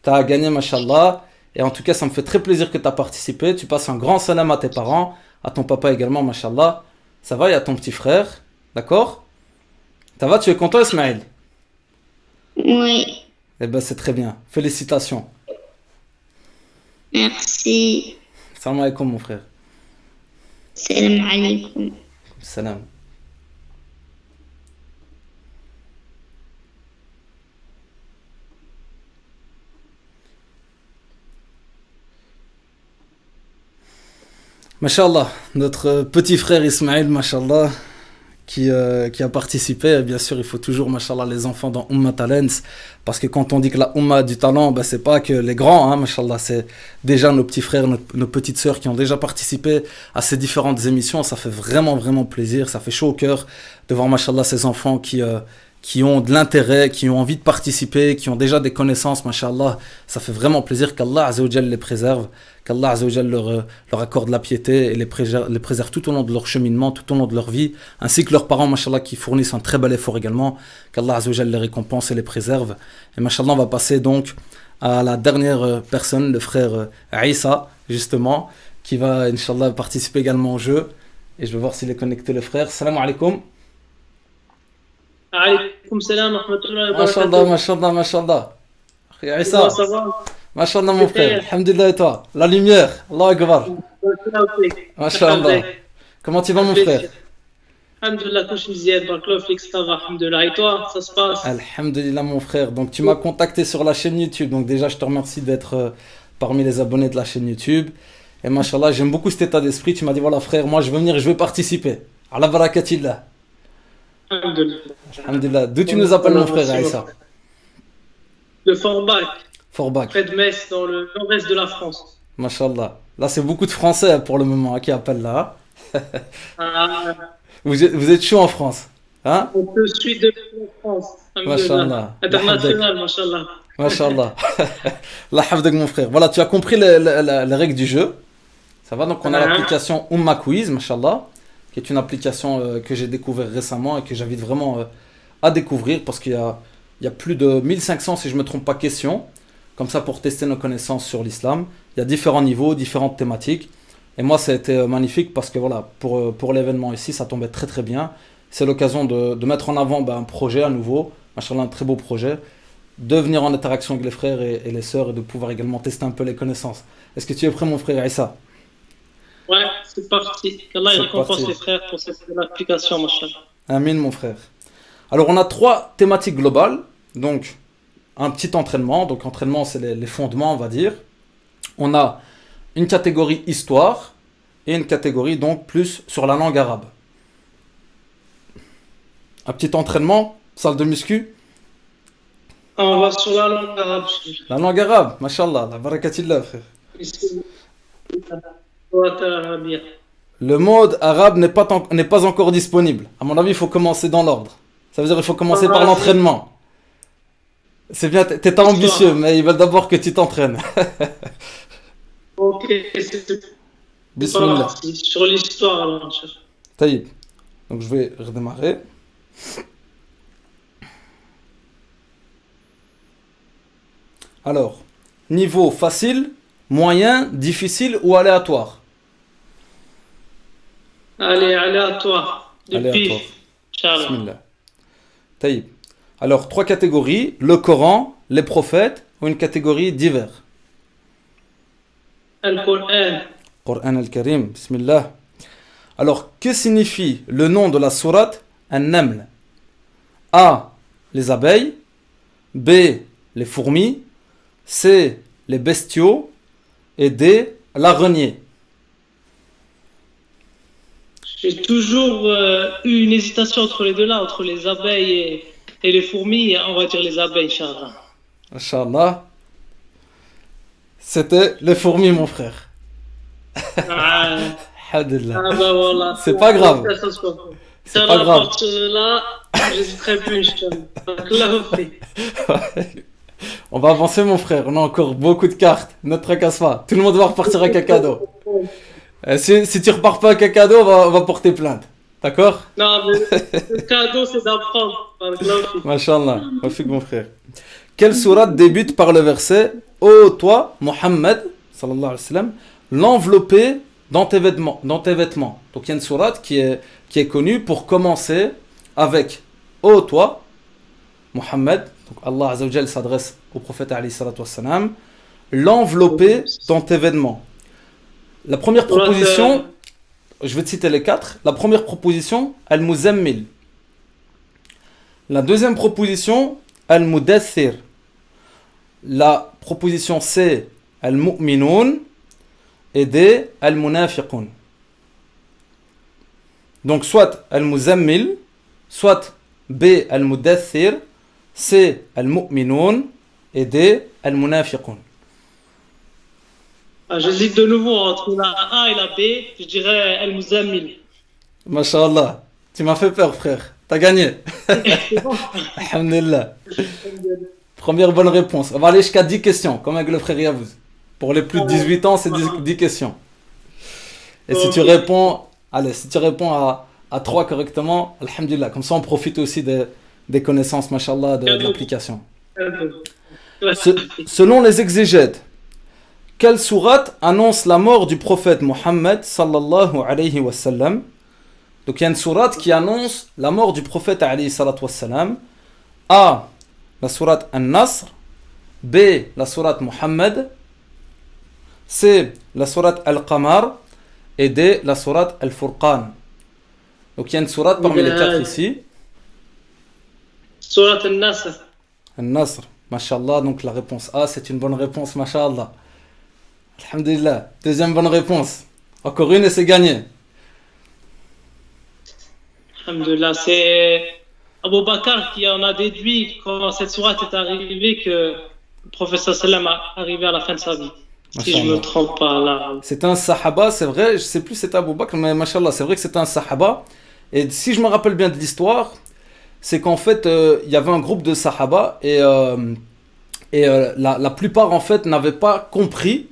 Tu as gagné, mashallah. Et en tout cas, ça me fait très plaisir que tu as participé. Tu passes un grand salam à tes parents, à ton papa également, mashallah. Ça va, il y a ton petit frère. D'accord? Ça va, tu es content, Ismaël? Oui, Eh ben, c'est très bien. Félicitations. merci. Salam alaikum, mon frère. Salam alaikum. Salam. Mashallah, notre petit frère Ismaël, mashallah, qui a participé. Et bien sûr, il faut toujours, mashallah, les enfants dans Umma Talents, parce que quand on dit que la Umma a du talent, ben, c'est pas que les grands, hein, mashallah, c'est déjà nos petits frères, nos petites sœurs qui ont déjà participé à ces différentes émissions. Ça fait vraiment, vraiment plaisir, ça fait chaud au cœur de voir, mashallah, ces enfants qui ont de l'intérêt, qui ont envie de participer, qui ont déjà des connaissances, mashallah. Ça fait vraiment plaisir qu'Allah Azza wa Jal les préserve, qu'Allah Azza wa Jal leur accorde la piété et les préserve tout au long de leur cheminement, tout au long de leur vie, ainsi que leurs parents, mashallah, qui fournissent un très bel effort également, qu'Allah Azza wa Jal les récompense et les préserve. Et mashallah, on va passer donc à la dernière personne, le frère Aïssa, justement, qui va, inshallah, participer également au jeu. Et je vais voir s'il est connecté, le frère. Salam alaikum. Alaykoum salam wa rahmatullahi wa Mashallah, barakatuh. mashallah, mashallah. Akhi Comment Aïssa, ça va? mashallah mon frère, alhamdulillah et toi. La lumière, Allah Akbar. Mashallah. Comment tu vas mon frère? Alhamdulillah, couche Ziad, Barklov, ça va, alhamdulillah. Et toi, ça se passe? Alhamdulillah mon frère. Donc tu m'as contacté sur la chaîne YouTube. Donc déjà je te remercie d'être parmi les abonnés de la chaîne YouTube. Et mashallah, j'aime beaucoup cet état d'esprit. Tu m'as dit voilà frère, moi je veux venir, je vais participer. Allah barakatillah. Alhamdulillah. Alhamdulillah. D'où tu nous appelles mon frère Aïssa? De Forbach, Forbach. près de Metz, dans le nord-est de la France. Mashallah. Là c'est beaucoup de Français pour le moment hein, qui appellent là. Ah, Vous êtes chaud en France. Hein? on te suit depuis la France. Mashallah. International, mashallah. Mashallah. La hafdak mon frère. Voilà, tu as compris les règles du jeu. Ça va, donc on a l'application Umma Quiz, mashallah, qui est une application que j'ai découvert récemment et que j'invite vraiment à découvrir parce qu'il y a plus de 1500, si je ne me trompe pas, questions, comme ça pour tester nos connaissances sur l'islam. Il y a différents niveaux, différentes thématiques. Et moi, ça a été magnifique parce que voilà, pour l'événement ici, ça tombait très très bien. C'est l'occasion de mettre en avant un projet à nouveau, machallah, un très beau projet, de venir en interaction avec les frères et les sœurs et de pouvoir également tester un peu les connaissances. Est-ce que tu es prêt, mon frère Aïssa? Ouais, c'est parti. Qu'Allah C'est récompense parti. les frères pour cette application, mashallah. Amin, mon frère. Alors, on a 3 thématiques globales. Donc, un petit entraînement. Donc, entraînement, c'est les fondements, on va dire. On a une catégorie histoire et une catégorie, donc, plus sur la langue arabe. Un petit entraînement, salle de muscu. On va sur la langue arabe. La langue arabe, mashallah, la barakatillah, frère. Le mode arabe n'est pas encore disponible. À mon avis, il faut commencer dans l'ordre. Ça veut dire qu'il faut commencer par l'entraînement. C'est bien, t'es ambitieux, mais ils veulent d'abord que tu t'entraînes. Ok, c'est Bismillah. parti. Sur l'histoire, alors, chef. Taïb. Donc je vais redémarrer. Alors, niveau facile, moyen, difficile ou aléatoire? Allez, aléatoire. Aléatoire. Depuis. Inch'Allah. Bismillah. Taïb. Alors, 3 catégories, le Coran, les prophètes ou une catégorie divers. Al-Qur'an. Coran al-Karim, Bismillah. Alors, que signifie le nom de la sourate An-Naml? A. Les abeilles. B. Les fourmis. C. Les bestiaux. Et D. L'araignée. J'ai toujours eu une hésitation entre les deux là, entre les abeilles et les fourmis. On va dire les abeilles, Inch'Allah. Inch'Allah. C'était les fourmis, mon frère. Ah, Alhamdulillah. bah voilà. C'est pas grave. C'est pas grave. À partir de là, j'hésiterai plus, Inch'Allah. On va avancer, mon frère. On a encore beaucoup de cartes. Ne te tracasse pas. Tout le monde va repartir avec un cadeau. Si tu repars pas avec un cadeau, on va porter plainte. D'accord? Non, mais le cadeau, c'est d'apprendre. Mashallah. Mafik, mon frère. Quelle sourate débute par le verset ô toi, Mohammed, sallallahu alayhi wa sallam, l'envelopper dans tes vêtements, dans tes vêtements. Donc il y a une sourate qui est connue pour commencer avec ô toi, Mohammed. Donc Allah Azza wa Jal s'adresse au prophète alayhi salatu wassalam, l'envelopper dans tes vêtements. La première proposition, je vais te citer les quatre. La première proposition, al-muzammil. La deuxième proposition, al-mudaththir. La proposition C, al-mu'minun. Et D, al-munafiqun. Donc soit al-muzammil, soit B, al-mudaththir, C, al-mu'minun et D, al-munafiqun. J'hésite de nouveau entre la A et la B. Je dirais al-muzammil. Masha'Allah, tu m'as fait peur, frère. T'as gagné. Alhamdulillah. Première bonne réponse. On va aller jusqu'à 10 questions, comme avec le frère Yavouz. Pour les plus de 18 ans, c'est 10 questions. Et si tu réponds, à 3 correctement, alhamdulillah. Comme ça, on profite aussi des connaissances, mashallah, de l'application. Selon les exégètes, quelle sourate annonce la mort du prophète Mohammed sallallahu alayhi wa sallam? Donc il y a une sourate qui annonce la mort du prophète alayhi salatu wa sallam. A, la sourate An-Nasr. B, la sourate Mohammed. C, la sourate Al-Qamar. Et D, la sourate Al-Furqan. Donc il y a une sourate parmi les 4 ici. Sourate An-Nasr. An-Nasr, mashallah. Donc la réponse A, c'est une bonne réponse, mashallah. Alhamdulillah. Deuxième bonne réponse. Encore une et c'est gagné. Alhamdulillah, c'est Abu Bakr qui en a déduit quand cette sourate est arrivée que le professeur sallam est arrivé à la fin de sa vie. Si je ne me trompe pas là. C'est un sahaba, c'est vrai, je ne sais plus si c'était Abu Bakr, mais mashallah, c'est vrai que c'est un sahaba. Et si je me rappelle bien de l'histoire, c'est qu'en fait, il y avait un groupe de sahaba et la plupart en fait n'avaient pas compris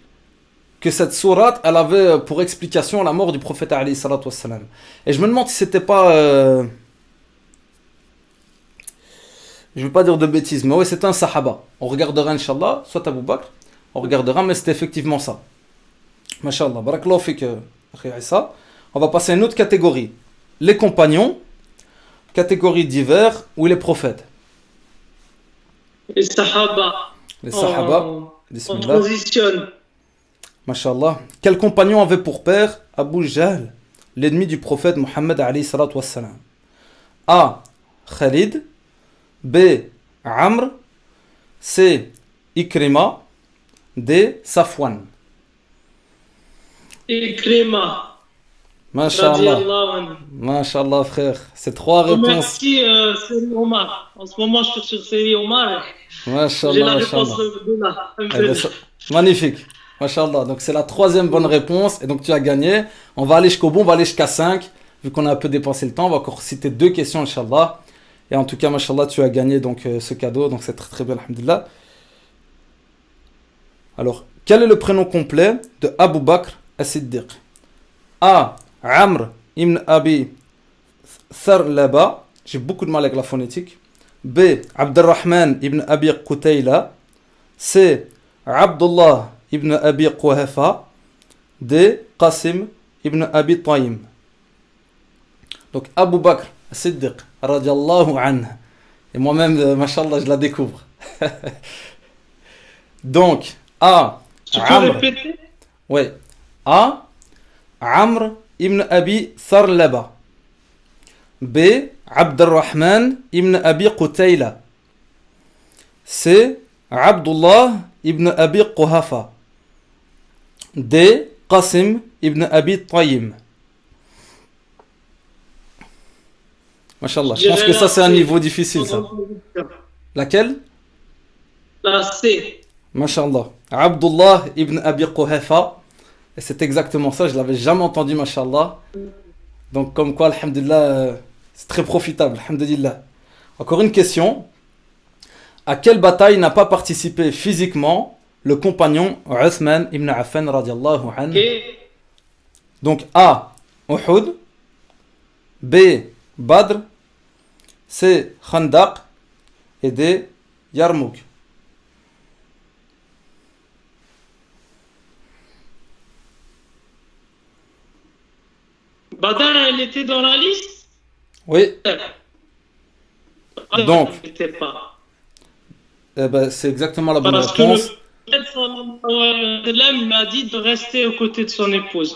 que cette sourate, elle avait pour explication la mort du prophète alayhi salatu wassalam. Et je me demande si c'était pas... je ne veux pas dire de bêtises, mais oui, c'est un sahaba. On regardera, Inch'Allah, soit Abu Bakr, on regardera, mais c'était effectivement ça. Masha'Allah, barakallahu fik, akhi Issa. On va passer à une autre catégorie. Les compagnons, catégorie divers, ou les prophètes. Les sahaba. Les sahaba, on bismillah. transitionne. Masha'Allah. Quel compagnon avait pour père Abu Jahl, l'ennemi du prophète Mohammed alayhi salatu wassalam? A. Khalid. B. Amr. C. Ikrima. D. Safwan. Ikrima. Masha'Allah. Radiallahu anhu. Masha'Allah, frère. C'est 3 réponses. Merci Séri Omar. En ce moment, je suis sur Séri Omar. J'ai Masha'Allah, la réponse Masha'Allah. de là. Eh ben, magnifique. Masha'Allah. Donc c'est la 3e bonne réponse. Et donc tu as gagné. On va aller jusqu'au bout. On va aller jusqu'à 5. Vu qu'on a un peu dépassé le temps, on va encore citer 2 questions, Inch'Allah. Et en tout cas, Masha'Allah, tu as gagné donc, ce cadeau. Donc c'est très très bien, alhamdulillah. Alors, quel est le prénom complet de Abu Bakr as-Siddiq? A. Amr ibn Abi Tharlaba. J'ai beaucoup de mal avec la phonétique. B. Abdurrahman ibn Abi Qutayla. C. Abdullah ibn Abi Quhafa. D. Qasim ibn Abi Taym. Donc Abu Bakr as-Siddiq radiallahu anhu. Et moi-même, mashallah, je la découvre. Donc A. Tu peux Amr. répéter? Oui. A. Amr ibn Abi Tharlaba. B. Abdurrahman ibn Abi Qutayla. C. Abdullah ibn Abi Quhafa. D. Qasim ibn Abi Taym. Mashallah, je pense que ça c'est un niveau difficile ça. Laquelle? La C. Mashallah. Abdullah ibn Abi Quhafa. Et c'est exactement ça, je l'avais jamais entendu, mashallah. Donc comme quoi, alhamdulillah, c'est très profitable, alhamdulillah. Encore une question. À quelle bataille n'a pas participé physiquement le compagnon Uthman ibn Affan radiallahu anhu? Et Donc A. Uhud. B. Badr. C. Khandaq. Et D. Yarmouk. Badr, elle était dans la liste? Oui. Donc, elle n'était pas. C'est exactement la bonne Parce réponse. que le prophète m'a dit de rester aux côtés de son épouse.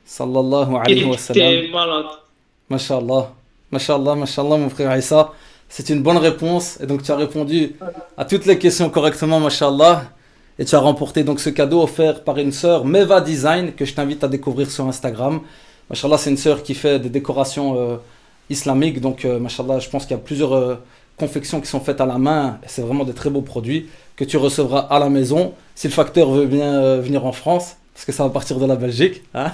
Sallallahu Il alayhi wa sallam. était malade. Masha'Allah. Masha'Allah, Masha'Allah, mon frère Aïssa. C'est une bonne réponse. Et donc, tu as répondu à toutes les questions correctement, Masha'Allah. Et tu as remporté donc ce cadeau offert par une sœur, Meva Design, que je t'invite à découvrir sur Instagram. Masha'Allah, c'est une sœur qui fait des décorations islamiques. Donc, Masha'Allah, je pense qu'il y a plusieurs confections qui sont faites à la main. Et c'est vraiment des très beaux produits que tu recevras à la maison. Si le facteur veut bien venir en France, parce que ça va partir de la Belgique. Hein.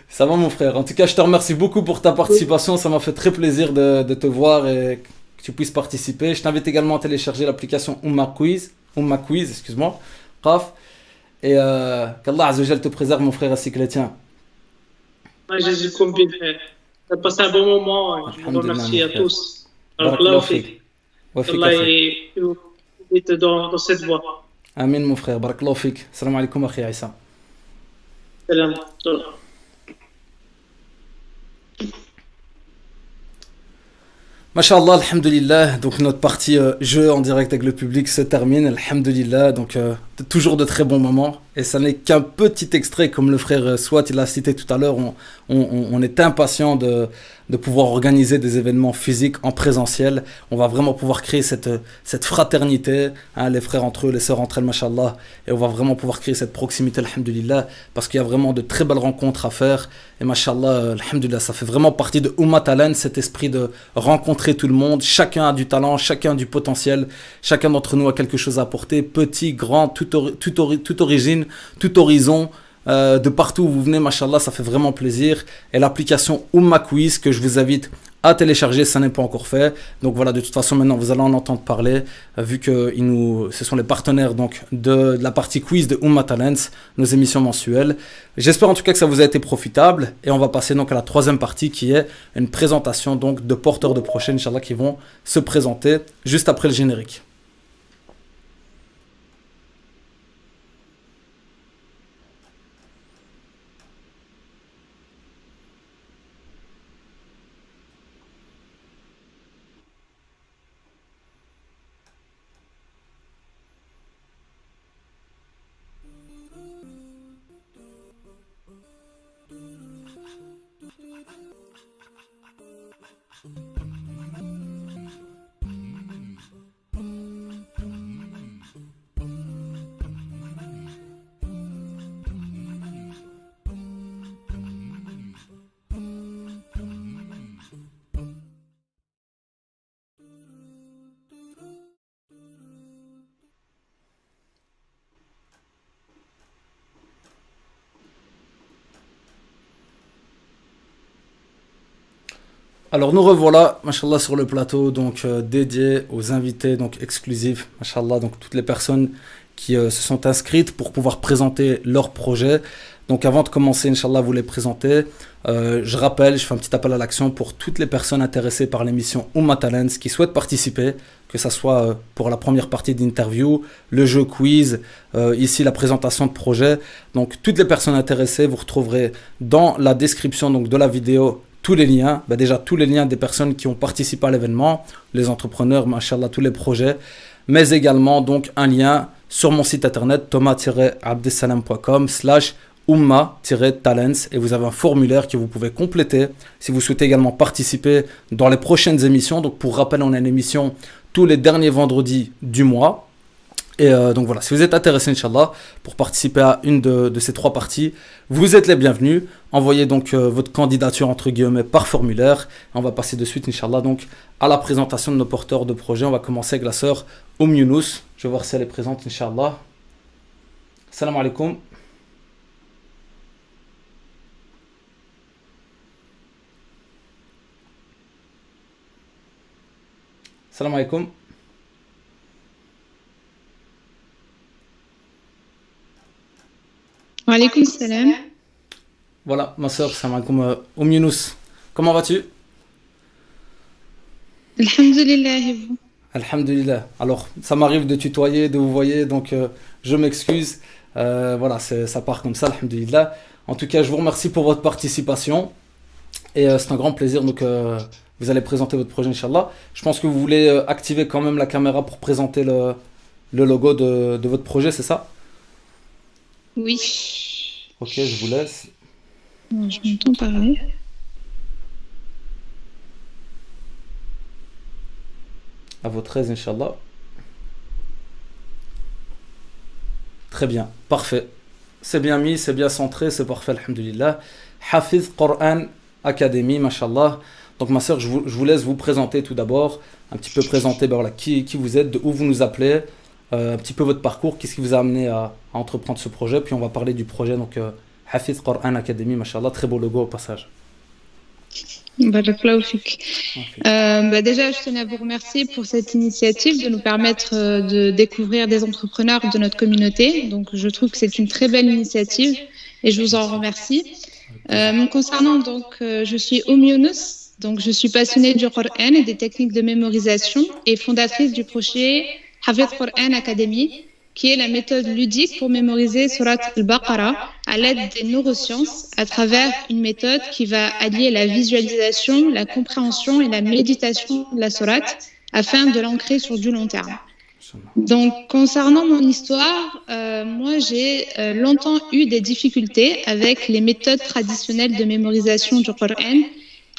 Ça va, mon frère. En tout cas, je te remercie beaucoup pour ta participation. Ça m'a fait très plaisir de te voir et que tu puisses participer. Je t'invite également à télécharger l'application Umma Quiz, excuse-moi, Qaf. Et qu'Allah Azzawajal te préserve, mon frère, ainsi que les tiens. Jésus combien. Tu as passé un bon moment. Je vous remercie à tous. Allah est dans cette voie. Amin, mon frère. Barakallahu fik. Salam alaikum, akhi Aïssa. Salam. Masha'Allah, alhamdulillah, donc notre partie jeu en direct avec le public se termine, alhamdulillah, donc toujours de très bons moments, et ça n'est qu'un petit extrait, comme le frère Swat il l'a cité tout à l'heure, on est impatient de pouvoir organiser des événements physiques en présentiel, on va vraiment pouvoir créer cette fraternité, hein, les frères entre eux, les sœurs entre elles, Masha'Allah, et on va vraiment pouvoir créer cette proximité, alhamdulillah, parce qu'il y a vraiment de très belles rencontres à faire, et Masha'Allah, alhamdulillah, ça fait vraiment partie de Umma Talent, cet esprit de rencontrer tout le monde, chacun a du talent, chacun a du potentiel, chacun d'entre nous a quelque chose à apporter, petit, grand, toute origine, tout horizon, de partout où vous venez, Masha'Allah, ça fait vraiment plaisir. Et l'application Umma Quiz que je vous invite à télécharger, ça n'est pas encore fait. Donc voilà, de toute façon, maintenant vous allez en entendre parler, vu que ce sont les partenaires donc, de la partie quiz de Umma Talents, nos émissions mensuelles. J'espère en tout cas que ça vous a été profitable. Et on va passer donc à la troisième partie qui est une présentation donc, de porteurs de projets, Inch'Allah, qui vont se présenter juste après le générique. Alors nous revoilà, mashallah, sur le plateau, donc dédié aux invités, donc exclusifs, mashallah, donc toutes les personnes qui se sont inscrites pour pouvoir présenter leur projet. Donc avant de commencer, Inch'Allah, vous les présenter, je rappelle, je fais un petit appel à l'action pour toutes les personnes intéressées par l'émission Umma Talents qui souhaitent participer, que ce soit pour la première partie d'interview, le jeu quiz, ici la présentation de projet. Donc toutes les personnes intéressées, vous retrouverez dans la description donc, de la vidéo tous les liens, déjà tous les liens des personnes qui ont participé à l'événement, les entrepreneurs, machallah, tous les projets, mais également donc un lien sur mon site internet thomas-abdesalam.com/umma-talents et vous avez un formulaire que vous pouvez compléter si vous souhaitez également participer dans les prochaines émissions. Donc pour rappel, on a une émission tous les derniers vendredis du mois. Et donc voilà, si vous êtes intéressé, Inch'Allah, pour participer à une de ces trois parties, vous êtes les bienvenus. Envoyez donc votre candidature, entre guillemets, par formulaire. On va passer de suite, Inch'Allah, donc, à la présentation de nos porteurs de projet. On va commencer avec la sœur Younous. Je vais voir si elle est présente, Inch'Allah. Salam alaikum. Salam alaikum. Wa alaykoum salam. Voilà, ma soeur, salam alaikum. Younous, comment vas-tu? Alhamdulillah, et vous? Alhamdulillah. Alors, ça m'arrive de tutoyer, de vous voyer, donc je m'excuse. Voilà, ça part comme ça, alhamdoulilah. En tout cas, je vous remercie pour votre participation. Et c'est un grand plaisir. Donc, vous allez présenter votre projet, Inch'Allah. Je pense que vous voulez activer quand même la caméra pour présenter le logo de votre projet, c'est ça? Oui. Ok, je vous laisse. Je m'entends parler. À votre aise, Inch'Allah. Très bien, parfait. C'est bien mis, c'est bien centré, c'est parfait, alhamdoulilah. Hafiz Qur'an Academy, mashallah. Donc ma soeur, je vous laisse vous présenter tout d'abord, un petit peu présenter voilà, qui vous êtes, de où vous nous appelez, un petit peu votre parcours, qu'est-ce qui vous a amené à entreprendre ce projet, puis on va parler du projet, donc Hafiz Qur'an Academy, mashallah, très beau logo au passage. Barakallahu fik. Déjà, je tenais à vous remercier pour cette initiative de nous permettre de découvrir des entrepreneurs de notre communauté. Donc, je trouve que c'est une très belle initiative et je vous en remercie. Me concernant, donc, je suis Younous. Donc, je suis passionnée du Coran et des techniques de mémorisation et fondatrice du projet Hafiz Qur'an Academy, qui est la méthode ludique pour mémoriser Surat al-Baqarah à l'aide des neurosciences à travers une méthode qui va allier la visualisation, la compréhension et la méditation de la sourate afin de l'ancrer sur du long terme. Donc, concernant mon histoire, moi j'ai longtemps eu des difficultés avec les méthodes traditionnelles de mémorisation du Coran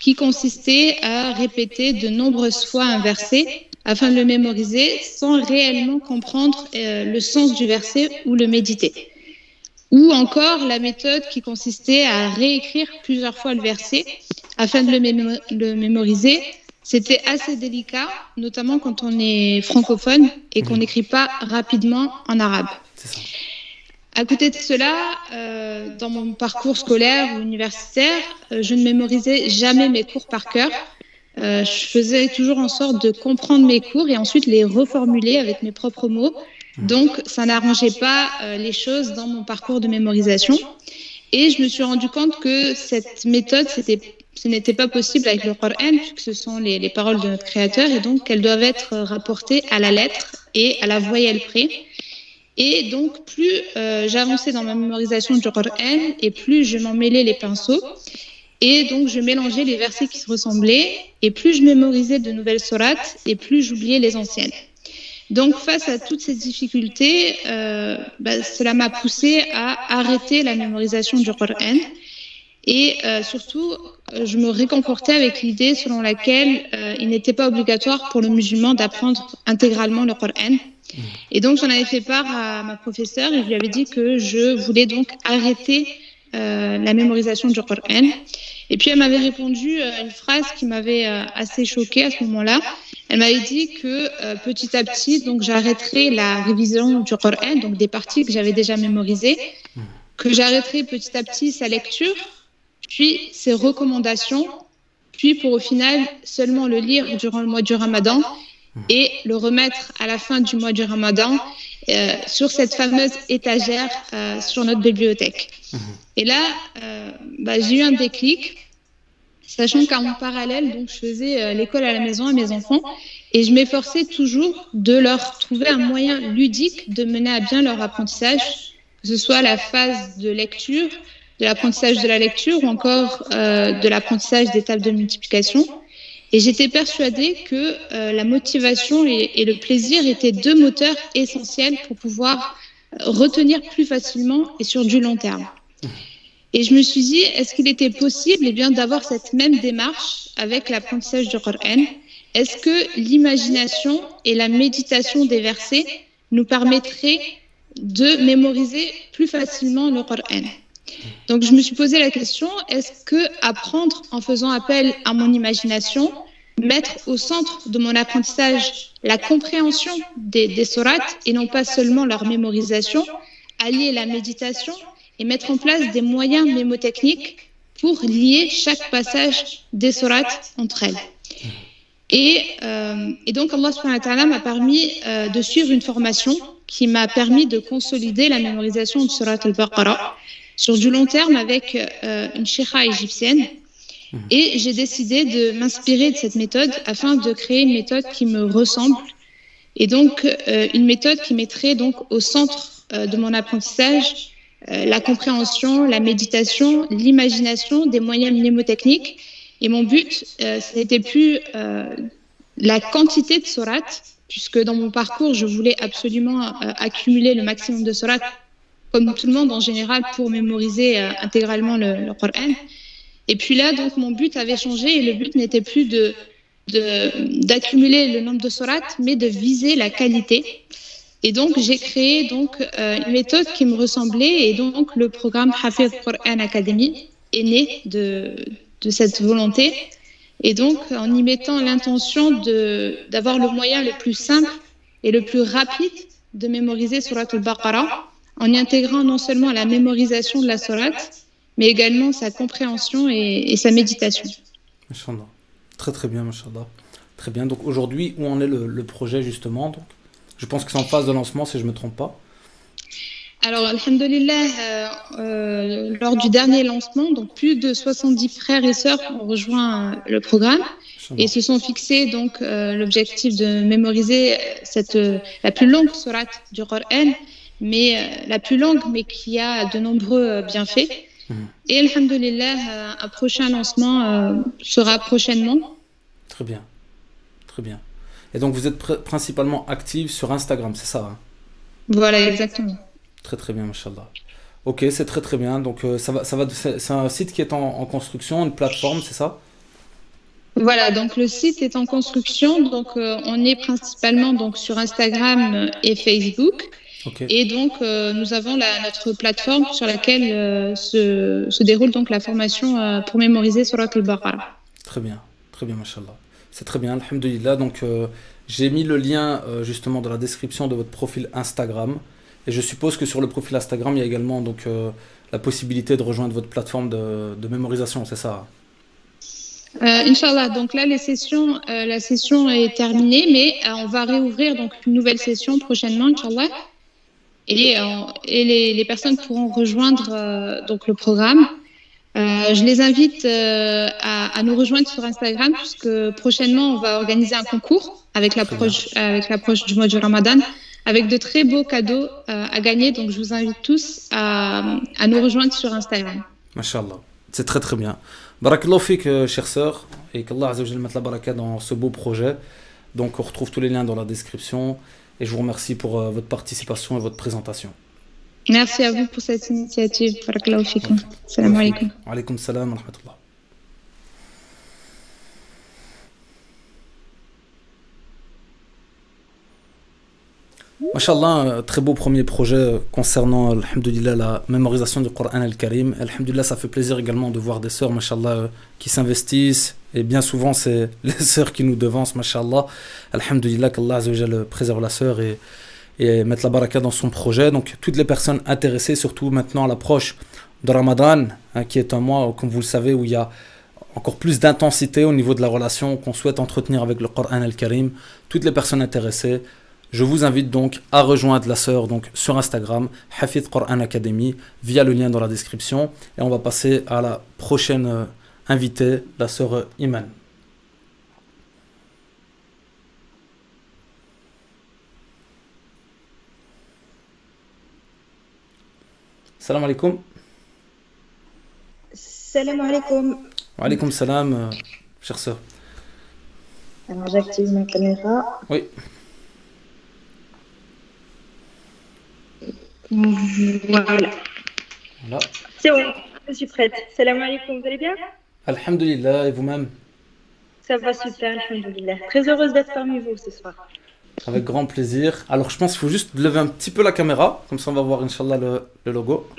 qui consistaient à répéter de nombreuses fois un verset afin de le mémoriser sans réellement comprendre le sens du verset ou le méditer. Ou encore la méthode qui consistait à réécrire plusieurs fois le verset afin de le mémoriser. C'était assez délicat, notamment quand on est francophone et qu'on n'écrit pas rapidement en arabe. C'est ça. À côté de cela, dans mon parcours scolaire ou universitaire, je ne mémorisais jamais mes cours par cœur. Je faisais toujours en sorte de comprendre mes cours et ensuite les reformuler avec mes propres mots. Donc, ça n'arrangeait pas les choses dans mon parcours de mémorisation. Et je me suis rendu compte que cette méthode, ce n'était pas possible avec le Coran, puisque ce sont les paroles de notre Créateur, et donc qu'elles doivent être rapportées à la lettre et à la voyelle près. Et donc, plus j'avançais dans ma mémorisation du Coran, et plus je m'en mêlais les pinceaux. Et donc, je mélangeais les versets qui se ressemblaient, et plus je mémorisais de nouvelles sourates, et plus j'oubliais les anciennes. Donc, face à toutes ces difficultés, cela m'a poussée à arrêter la mémorisation du Coran. Et surtout, je me réconfortais avec l'idée selon laquelle il n'était pas obligatoire pour le musulman d'apprendre intégralement le Coran. Et donc, j'en avais fait part à ma professeure et je lui avais dit que je voulais donc arrêter la mémorisation du Coran. Et puis, elle m'avait répondu une phrase qui m'avait assez choquée à ce moment-là. Elle m'avait dit que petit à petit, donc, j'arrêterais la révision du Coran, donc des parties que j'avais déjà mémorisées, que j'arrêterais petit à petit sa lecture, puis ses recommandations, puis pour au final seulement le lire durant le mois du Ramadan et le remettre à la fin du mois du Ramadan sur cette fameuse étagère sur notre bibliothèque. Et là, j'ai eu un déclic, sachant qu'en parallèle, donc, je faisais l'école à la maison à mes enfants et je m'efforçais toujours de leur trouver un moyen ludique de mener à bien leur apprentissage, que ce soit la phase de lecture, de l'apprentissage de la lecture ou encore de l'apprentissage des tables de multiplication. Et j'étais persuadée que la motivation et le plaisir étaient deux moteurs essentiels pour pouvoir retenir plus facilement et sur du long terme. Et je me suis dit, est-ce qu'il était possible d'avoir cette même démarche avec l'apprentissage du Coran? Est-ce que l'imagination et la méditation des versets nous permettraient de mémoriser plus facilement le Coran? Donc, je me suis posé la question, est-ce que apprendre en faisant appel à mon imagination, mettre au centre de mon apprentissage la compréhension des sourates et non pas seulement leur mémorisation, allier la méditation et mettre en place des moyens mémotechniques pour lier chaque passage des sourates entre elles. Et donc, Allah subhanahu wa ta'ala m'a permis de suivre une formation qui m'a permis de consolider la mémorisation de Surat al-Baqarah sur du long terme avec une cheikha égyptienne. Et j'ai décidé de m'inspirer de cette méthode afin de créer une méthode qui me ressemble et donc une méthode qui mettrait donc au centre de mon apprentissage la compréhension, la méditation, l'imagination, des moyens mnémotechniques. Et mon but, ce n'était plus la quantité de sourates, puisque dans mon parcours, je voulais absolument accumuler le maximum de sourates, comme tout le monde en général, pour mémoriser intégralement le Coran. Et puis là, donc, mon but avait changé et le but n'était plus d'accumuler le nombre de sourates, mais de viser la qualité. Et donc, j'ai créé une méthode qui me ressemblait et donc le programme Hafidh Quran Academy est né de cette volonté. Et donc, en y mettant l'intention d'avoir le moyen le plus simple et le plus rapide de mémoriser Surat al-Baqarah, en y intégrant non seulement la mémorisation de la sourate, mais également sa compréhension et sa méditation. Masha'Allah. Très très bien, Masha'Allah. Très bien. Donc aujourd'hui, où en est le projet justement donc, je pense que c'est en phase de lancement si je ne me trompe pas. Alors, alhamdoulilah, lors du dernier lancement, donc plus de 70 frères et sœurs ont rejoint le programme et se sont fixés donc l'objectif de mémoriser la plus longue sourate du Coran, mais la plus longue, mais qui a de nombreux bienfaits. Et alhamdoulilah, un prochain lancement sera prochainement. Très bien, très bien. Et donc vous êtes principalement active sur Instagram, c'est ça hein? Voilà, exactement. Très très bien, Masha'Allah. Ok, c'est très très bien. Donc c'est un site qui est en construction, une plateforme, c'est ça? Voilà, donc le site est en construction. Donc on est principalement donc sur Instagram et Facebook. Okay. Et donc nous avons notre plateforme sur laquelle se déroule donc la formation pour mémoriser Surat al-Baqarah. Très bien, Masha'Allah. C'est très bien, alhamdoulilah. Donc j'ai mis le lien justement dans la description de votre profil Instagram. Et je suppose que sur le profil Instagram, il y a également donc, la possibilité de rejoindre votre plateforme de mémorisation, c'est ça? Inch'Allah, donc là la session est terminée, mais on va réouvrir donc une nouvelle session prochainement, Inch'Allah. Et les personnes pourront rejoindre donc le programme. Je les invite à nous rejoindre sur Instagram, puisque prochainement, on va organiser un concours avec l'approche du mois du Ramadan, avec de très beaux cadeaux à gagner. Donc, je vous invite tous à nous rejoindre sur Instagram. Masha'Allah, c'est très très bien. Barakallahu fik, chère sœur, et qu'Allah Azza wa Jalla mette la baraka dans ce beau projet. Donc, on retrouve tous les liens dans la description. Et je vous remercie pour votre participation et votre présentation. Merci à vous pour cette initiative. Barakallahu fikum. Salam alaikum. Wa alaikum salam wa rahmatullah. Masha'Allah, un très beau premier projet concernant, alhamdoulilah, la mémorisation du Coran al-Karim. Alhamdoulilah, ça fait plaisir également de voir des sœurs, Masha'Allah, qui s'investissent. Et bien souvent, c'est les sœurs qui nous devancent, Masha'Allah. Alhamdoulilah, qu'Allah Azza wa Jalla préserve la sœur et mette la baraka dans son projet. Donc, toutes les personnes intéressées, surtout maintenant à l'approche de Ramadan, hein, qui est un mois, comme vous le savez, où il y a encore plus d'intensité au niveau de la relation qu'on souhaite entretenir avec le Coran al-Karim. Toutes les personnes intéressées, je vous invite donc à rejoindre la sœur donc, sur Instagram, Hafidh Quran Academy, via le lien dans la description. Et on va passer à la prochaine invitée, la sœur Iman. Salam alaikum. Salam alaikum. Wa alaikum salam, chère sœur. Alors j'active ma caméra. Oui. Voilà. C'est bon, je suis prête. Salam alaikum, vous allez bien? Alhamdulillah, et vous-même? Ça va super, alhamdulillah. Très heureuse d'être parmi vous ce soir. Avec grand plaisir. Alors je pense qu'il faut juste lever un petit peu la caméra, comme ça on va voir Inch'Allah le logo.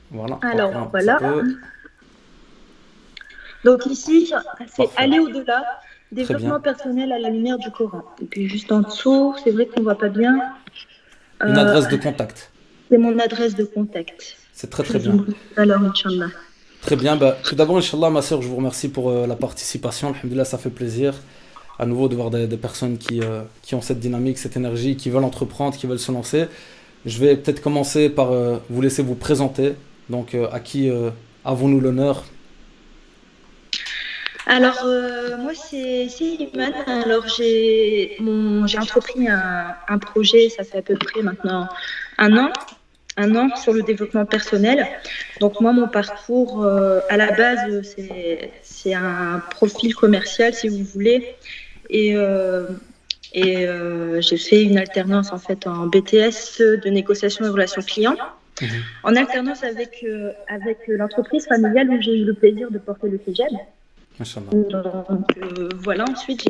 Voilà. Alors voilà. Donc ici, c'est aller au-delà, développement personnel à la lumière du Coran. Et puis juste en dessous, c'est vrai qu'on ne voit pas bien. Une adresse de contact. C'est mon adresse de contact. C'est très très bien. Alors, Inch'Allah. Très bien. Bah, tout d'abord, Inch'Allah, ma sœur, je vous remercie pour la participation. Alhamdulillah, ça fait plaisir à nouveau de voir des personnes qui ont cette dynamique, cette énergie, qui veulent entreprendre, qui veulent se lancer. Je vais peut-être commencer par vous laisser vous présenter. Donc, à qui avons-nous l'honneur? Alors, moi, c'est Iman. Alors, j'ai entrepris un projet, ça fait à peu près maintenant un an sur le développement personnel. Donc, moi, mon parcours, à la base, c'est un profil commercial, si vous voulez. Et j'ai fait une alternance, en fait, en BTS de négociation et relations clients. En alternance avec l'entreprise familiale où j'ai eu le plaisir de porter le hijab. Donc voilà, ensuite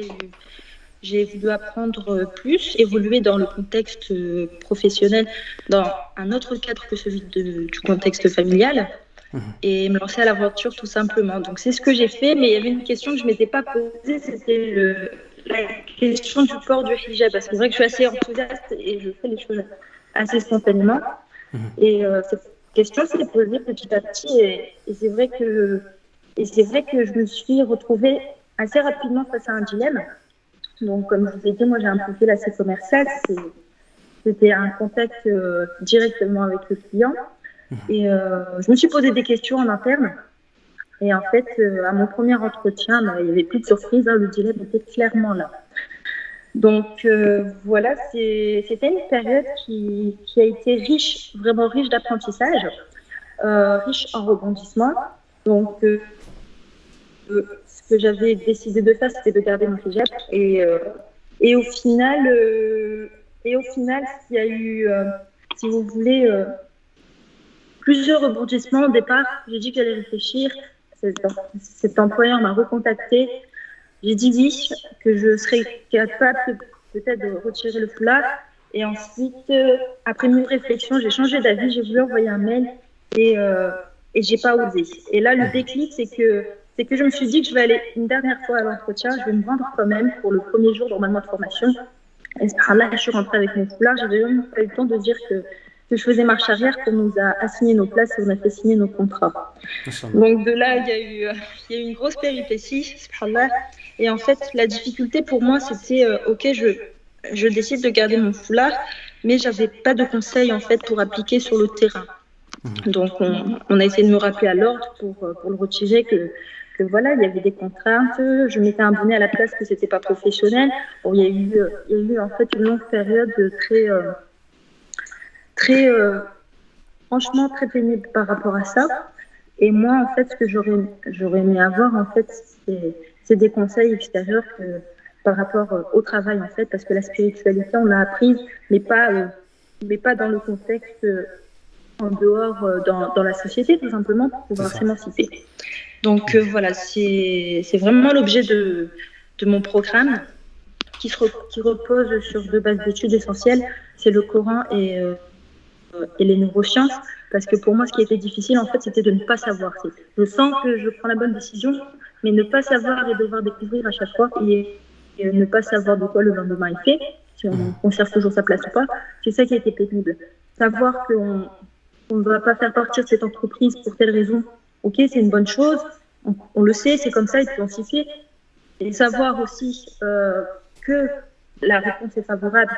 j'ai voulu apprendre plus, évoluer dans le contexte professionnel, dans un autre cadre que celui du contexte familial, et me lancer à l'aventure tout simplement. Donc c'est ce que j'ai fait, mais il y avait une question que je ne m'étais pas posée, c'était la question du port du hijab, parce que c'est vrai que je suis assez enthousiaste et je fais les choses assez spontanément. Et cette question s'est posée petit à petit, et c'est vrai que je me suis retrouvée assez rapidement face à un dilemme. Donc, comme je vous ai dit, moi j'ai un profil assez commercial. C'était un contact directement avec le client. Et je me suis posé des questions en interne. Et en fait, à mon premier entretien, il n'y avait plus de surprise. Le dilemme était clairement là. Donc voilà, c'était une période qui a été riche, vraiment riche d'apprentissage, riche en rebondissements. Donc ce que j'avais décidé de faire, c'était de garder mon hijab. Et au final, il y a eu, si vous voulez, plusieurs rebondissements. Au départ, j'ai dit que j'allais réfléchir. Cet employeur m'a recontacté. J'ai dit oui, que je serais capable peut-être de retirer le foulard. Et ensuite, après une réflexion, j'ai changé d'avis. J'ai voulu envoyer un mail et j'ai pas osé. Et là, le déclic, c'est que je me suis dit que je vais aller une dernière fois à l'entretien. Je vais me vendre quand même pour le premier jour normalement de formation. Et là, je suis rentrée avec mon foulard. J'avais même pas eu le temps de dire que je faisais marche arrière, qu'on nous a assigné nos places et on a fait signer nos contrats. Donc de là, il y a eu une grosse péripétie, subhanallah. Et en fait, la difficulté pour moi, c'était ok, je décide de garder mon foulard, mais j'avais pas de conseils en fait pour appliquer sur le terrain. Donc on a essayé de me rappeler à l'ordre pour le retirer, que voilà, il y avait des contraintes. Je m'étais abonnée à la place que c'était pas professionnel. Bon, il y a eu en fait une longue période franchement très pénible par rapport à ça. Et moi, en fait, ce que j'aurais aimé avoir, en fait, c'est des conseils extérieurs par rapport au travail, en fait, parce que la spiritualité, on l'a apprise, mais pas dans le contexte en dehors, dans la société, tout simplement, pour pouvoir s'émanciper. Donc voilà, c'est vraiment l'objet de mon programme qui repose sur deux bases d'études essentielles, c'est le Coran et les neurosciences, parce que pour moi, ce qui était difficile, en fait, c'était de ne pas savoir. Je sens que je prends la bonne décision, mais ne pas savoir et devoir découvrir à chaque fois et ne pas savoir de quoi le lendemain est fait, si on conserve toujours sa place ou pas, c'est ça qui a été pénible. Savoir qu'on ne va pas faire partir de cette entreprise pour telle raison, ok, c'est une bonne chose, on le sait, c'est comme ça, et puis on s'y fait. Et savoir aussi que la réponse est favorable,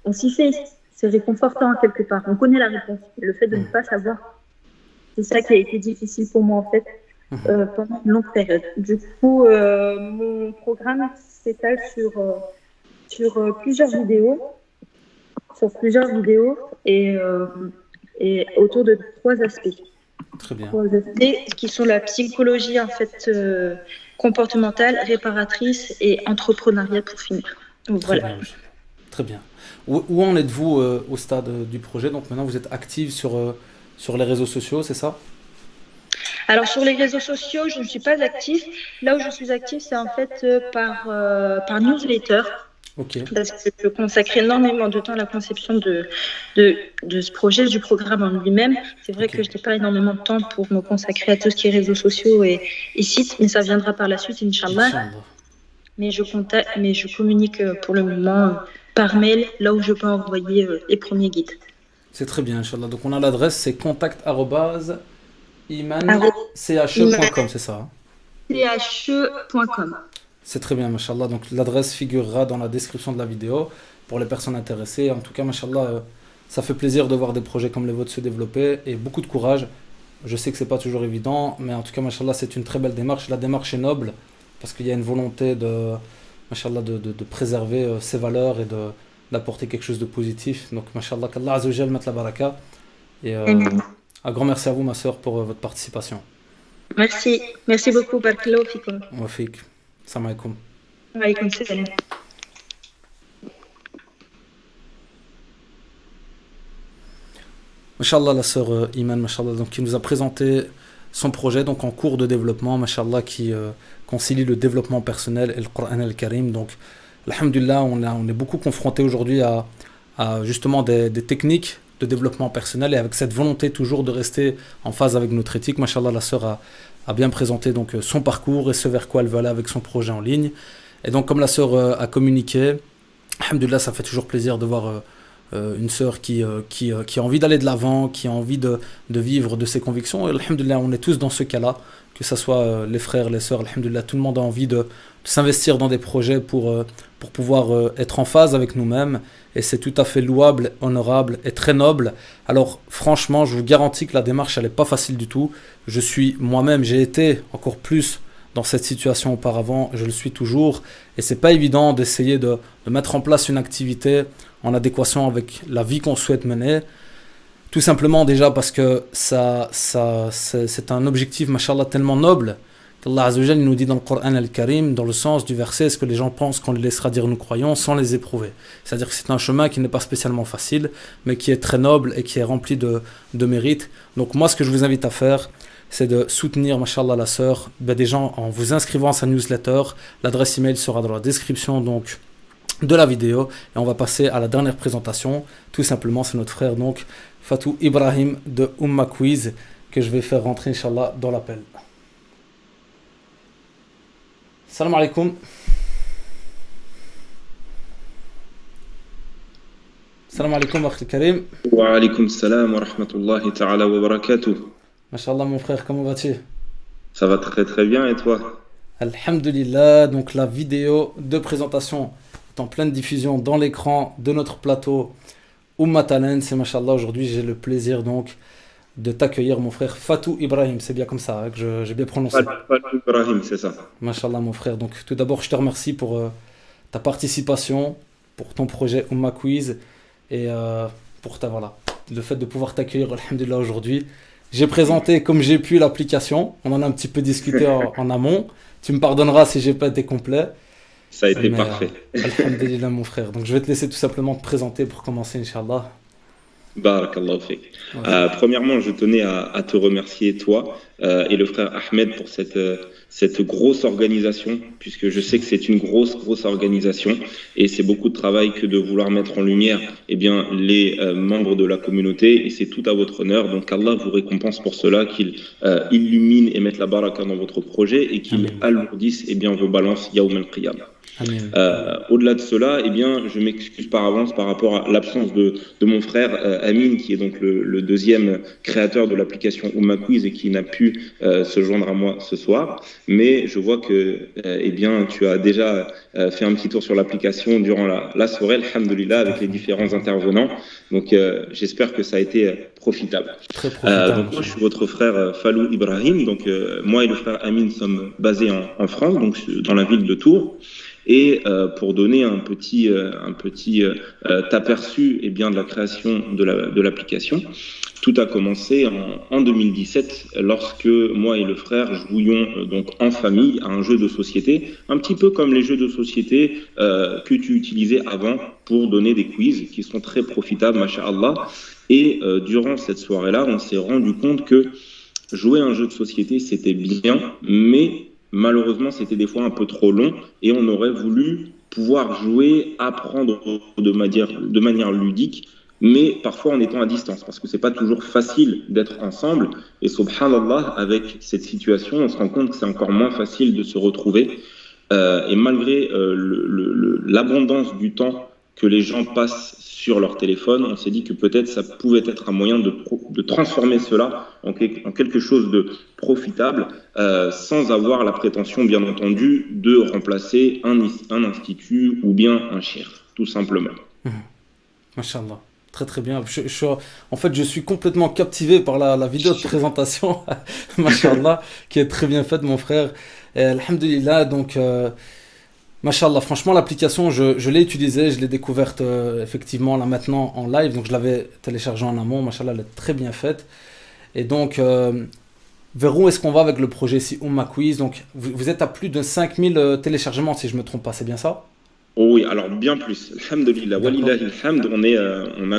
on s'y fait. C'est réconfortant quelque part. On connaît la réponse. Le fait de ne pas savoir, c'est ça qui a été difficile pour moi en fait pendant une longue période. Du coup, mon programme s'étale sur plusieurs vidéos, et autour de trois aspects. Très bien. Trois aspects qui sont la psychologie en fait comportementale, réparatrice et entrepreneuriat pour finir. Donc, voilà. Bien. Très bien. Où en êtes-vous au stade du projet? Donc maintenant vous êtes active sur les réseaux sociaux, c'est ça? Alors sur les réseaux sociaux, je ne suis pas active. Là où je suis active, c'est en fait par newsletter. Okay. Parce que je consacre énormément de temps à la conception de ce projet, du programme en lui-même. C'est vrai que je n'ai pas énormément de temps pour me consacrer à tout ce qui est réseaux sociaux et sites, mais ça viendra par la suite, Inch'Allah. Mais je communique pour le moment par mail, là où je peux envoyer les premiers guides. C'est très bien, Inch'Allah. Donc on a l'adresse, c'est contact@imanche.com, c'est ça? che.com. C'est très bien, Mashallah. Donc l'adresse figurera dans la description de la vidéo pour les personnes intéressées. En tout cas, Mashallah, ça fait plaisir de voir des projets comme les vôtres se développer et beaucoup de courage. Je sais que c'est pas toujours évident, mais en tout cas, Mashallah, c'est une très belle démarche. La démarche est noble parce qu'il y a une volonté machallah, de préserver ces valeurs et d'apporter quelque chose de positif. Donc, machallah, qu'Allah Azza wa Jal mette la baraka. Et un grand merci à vous, ma sœur, pour votre participation. Merci. Merci beaucoup. Barakallahu fikum. Wa fik. Salam alaikum. Wa alaykoum salam. Mashallah, la sœur Iman, mashallah, donc, qui nous a présenté son projet donc en cours de développement, mashallah, qui concilie le développement personnel et le Coran al-Karim. Donc, alhamdulillah, on est beaucoup confronté aujourd'hui à justement des techniques de développement personnel et avec cette volonté toujours de rester en phase avec notre éthique. Mashallah, la sœur a bien présenté donc son parcours et ce vers quoi elle veut aller avec son projet en ligne. Et donc, comme la sœur a communiqué, alhamdulillah, ça fait toujours plaisir de voir une sœur qui a envie d'aller de l'avant, qui a envie de vivre de ses convictions. Et alhamdulillah, on est tous dans ce cas-là, que ce soit les frères, les sœurs, alhamdulillah, tout le monde a envie de s'investir dans des projets pour pouvoir être en phase avec nous-mêmes. Et c'est tout à fait louable, honorable et très noble. Alors franchement, je vous garantis que la démarche, elle n'est pas facile du tout. Je suis moi-même, j'ai été encore plus dans cette situation auparavant, je le suis toujours. Et c'est pas évident d'essayer de mettre en place une activité en adéquation avec la vie qu'on souhaite mener. Tout simplement déjà parce que c'est un objectif, mashallah, tellement noble qu'Allah Azza wa Jal nous dit dans le Coran al-Karim, dans le sens du verset, est-ce que les gens pensent qu'on les laissera dire nous croyons sans les éprouver. C'est-à-dire que c'est un chemin qui n'est pas spécialement facile, mais qui est très noble et qui est rempli de mérite. Donc moi, ce que je vous invite à faire, c'est de soutenir, mashallah, la sœur, des gens en vous inscrivant à sa newsletter. L'adresse email sera dans la description donc de la vidéo. Et on va passer à la dernière présentation. Tout simplement, c'est notre frère donc Fatou Ibrahim de Umma Quiz que je vais faire rentrer, inshallah, dans l'appel. Salam alaikum. Salam alaikum, Akhil Karim. Wa alaikum salam wa rahmatullahi ta'ala wa barakatuh. Mashallah, mon frère, comment vas-tu? Ça va très très bien, et toi? Alhamdulillah, donc la vidéo de présentation est en pleine diffusion dans l'écran de notre plateau Umma Talent. C'est mashallah, aujourd'hui j'ai le plaisir donc de t'accueillir, mon frère Fatou Ibrahim. C'est bien comme ça hein, que j'ai bien prononcé. Fatou Ibrahim, c'est ça. Mashallah, mon frère. Donc tout d'abord, je te remercie pour ta participation, pour ton projet Umma Quiz et pour voilà, le fait de pouvoir t'accueillir, alhamdulillah, aujourd'hui. J'ai présenté comme j'ai pu l'application. On en a un petit peu discuté en amont. Tu me pardonneras si j'ai pas été complet. Ça a été parfait. Alhamdulillah, mon frère. Donc je vais te laisser tout simplement te présenter pour commencer, Inch'Allah. Barakallahu fik. Premièrement, je tenais à te remercier, toi et le frère Ahmed, pour cette grosse organisation, puisque je sais que c'est une grosse organisation et c'est beaucoup de travail que de vouloir mettre en lumière les membres de la communauté, et c'est tout à votre honneur. Donc Allah vous récompense pour cela, qu'il illumine et mette la baraka dans votre projet et qu'il alourdisse vos balances Yawm al-Qiyamah. Au-delà de cela, je m'excuse par avance par rapport à l'absence de mon frère Amin, qui est donc le deuxième créateur de l'application Umma Quiz et qui n'a pu se joindre à moi ce soir. Mais je vois que tu as déjà fait un petit tour sur l'application durant la soirée, alhamdulillah, avec les différents intervenants. Donc j'espère que ça a été profitable. Très profitable. Donc moi, je suis votre frère Falou Ibrahim. Donc moi et le frère Amin sommes basés en France, donc dans la ville de Tours. Et pour donner un petit aperçu de la création de l'application, tout a commencé en 2017 lorsque moi et le frère jouions donc en famille à un jeu de société, un petit peu comme les jeux de société que tu utilisais avant pour donner des quiz qui sont très profitables, masha'Allah. Et durant cette soirée-là, on s'est rendu compte que jouer à un jeu de société, c'était bien, mais malheureusement, c'était des fois un peu trop long et on aurait voulu pouvoir jouer, apprendre de manière ludique, mais parfois en étant à distance, parce que c'est pas toujours facile d'être ensemble. Et subhanallah, avec cette situation, on se rend compte que c'est encore moins facile de se retrouver. Et malgré l'abondance du temps que les gens passent sur leur téléphone, on s'est dit que peut-être ça pouvait être un moyen de transformer cela en quelque chose de profitable, sans avoir la prétention, bien entendu, de remplacer un institut ou bien un shir, tout simplement. Masha'Allah. Très très bien. En fait, je suis complètement captivé par la vidéo de présentation, Masha'Allah, qui est très bien faite, mon frère. Alhamdulillah, donc, Mashallah, franchement, l'application, je l'ai utilisée, je l'ai découverte effectivement là maintenant en live, donc je l'avais téléchargée en amont, Mashallah, elle est très bien faite. Et donc, vers où est-ce qu'on va avec le projet ici, Quiz? Donc, vous êtes à plus de 5000 téléchargements, si je ne me trompe pas, c'est bien ça? Oh oui, alors bien plus. Alhamdulillah, walillahi alhamd,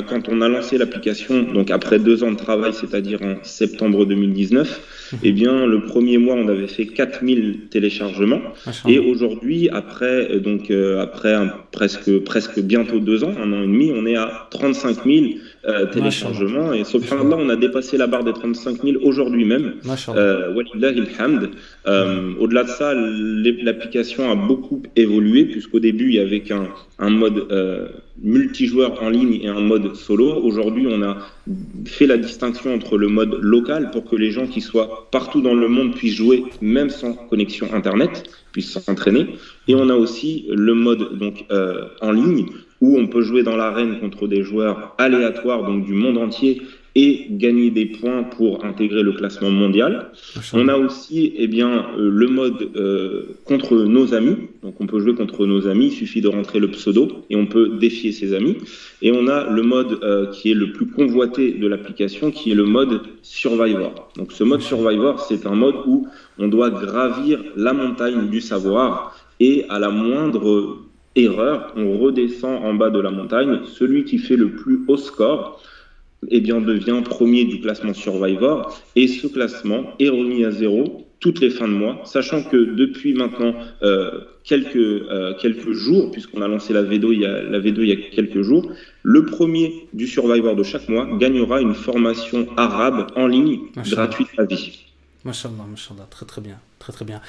quand on a lancé l'application, donc après 2 ans de travail, c'est-à-dire en septembre 2019, eh bien, le premier mois, on avait fait 4000 téléchargements. Et aujourd'hui, après presque bientôt 2 ans, 1 an et demi, on est à 35 000 téléchargements. Et subhanallah, on a dépassé la barre des 35 000 aujourd'hui même. Walillahi alhamd. Au-delà de ça, l'application a beaucoup évolué, puisqu'au début, il y avait un mode multijoueur en ligne et un mode solo. Aujourd'hui, on a fait la distinction entre le mode local pour que les gens qui soient partout dans le monde puissent jouer, même sans connexion Internet, puissent s'entraîner. Et on a aussi le mode donc, en ligne, où on peut jouer dans l'arène contre des joueurs aléatoires, donc du monde entier, et gagner des points pour intégrer le classement mondial. On a aussi le mode contre nos amis. Donc on peut jouer contre nos amis, il suffit de rentrer le pseudo et on peut défier ses amis. Et on a le mode qui est le plus convoité de l'application, qui est le mode Survivor. Donc ce mode Survivor, c'est un mode où on doit gravir la montagne du savoir et à la moindre erreur, on redescend en bas de la montagne. Celui qui fait le plus haut score devient premier du classement Survivor, et ce classement est remis à 0 toutes les fins de mois, sachant que depuis maintenant quelques jours, puisqu'on a lancé la V2 il y a quelques jours, le premier du Survivor de chaque mois gagnera une formation arabe en ligne gratuite à vie. Mashallah, très très bien, très très bien.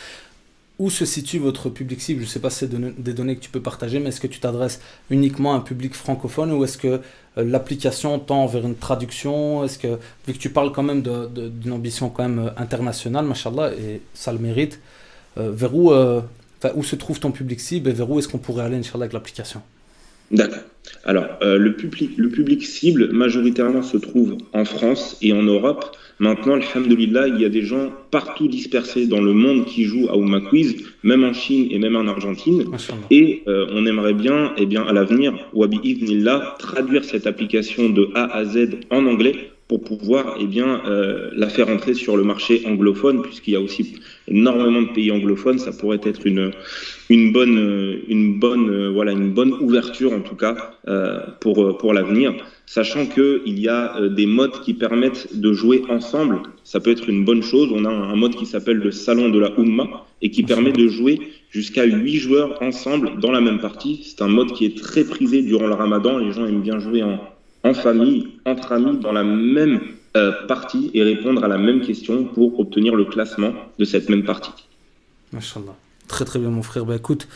Où se situe votre public cible? Je ne sais pas si c'est des données que tu peux partager, mais est-ce que tu t'adresses uniquement à un public francophone ou est-ce que l'application tend vers une traduction? Est-ce que, vu que tu parles quand même d'une ambition quand même internationale, machallah, et ça le mérite, vers où se trouve ton public cible et vers où est-ce qu'on pourrait aller, inchallah, avec l'application? D'accord. Alors, le public cible majoritairement se trouve en France et en Europe. Maintenant, alhamdulillah, il y a des gens partout dispersés dans le monde qui jouent à Quiz, même en Chine et même en Argentine. Et on aimerait bien, à l'avenir, wa bi'idhnillah, traduire cette application de A à Z en anglais pour pouvoir la faire entrer sur le marché anglophone, puisqu'il y a aussi énormément de pays anglophones. Ça pourrait être une bonne ouverture en tout cas pour l'avenir, sachant qu'il y a des modes qui permettent de jouer ensemble. Ça peut être une bonne chose. On a un mode qui s'appelle le Salon de la Oumma et qui permet de jouer jusqu'à 8 joueurs ensemble dans la même partie. C'est un mode qui est très prisé durant le Ramadan. Les gens aiment bien jouer en famille, entre amis, dans la même partie et répondre à la même question pour obtenir le classement de cette même partie. Mashallah. Très très bien mon frère. Écoute,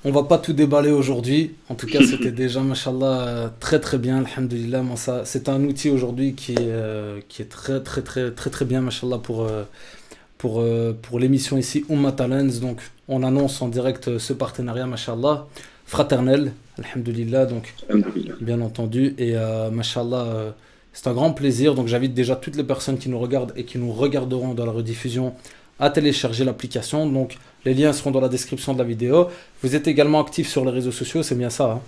on va pas tout déballer aujourd'hui. En tout cas, c'était déjà, mashallah, très très bien, alhamdulillah. C'est un outil aujourd'hui qui est très très très très très bien, mashallah, pour l'émission ici, Talents. Donc, on annonce en direct ce partenariat, mashallah, fraternel, alhamdulillah, donc bien entendu, et mashallah, c'est un grand plaisir. Donc j'invite déjà toutes les personnes qui nous regardent et qui nous regarderont dans la rediffusion à télécharger l'application. Donc les liens seront dans la description de la vidéo. Vous êtes également actif sur les réseaux sociaux, c'est bien ça, hein?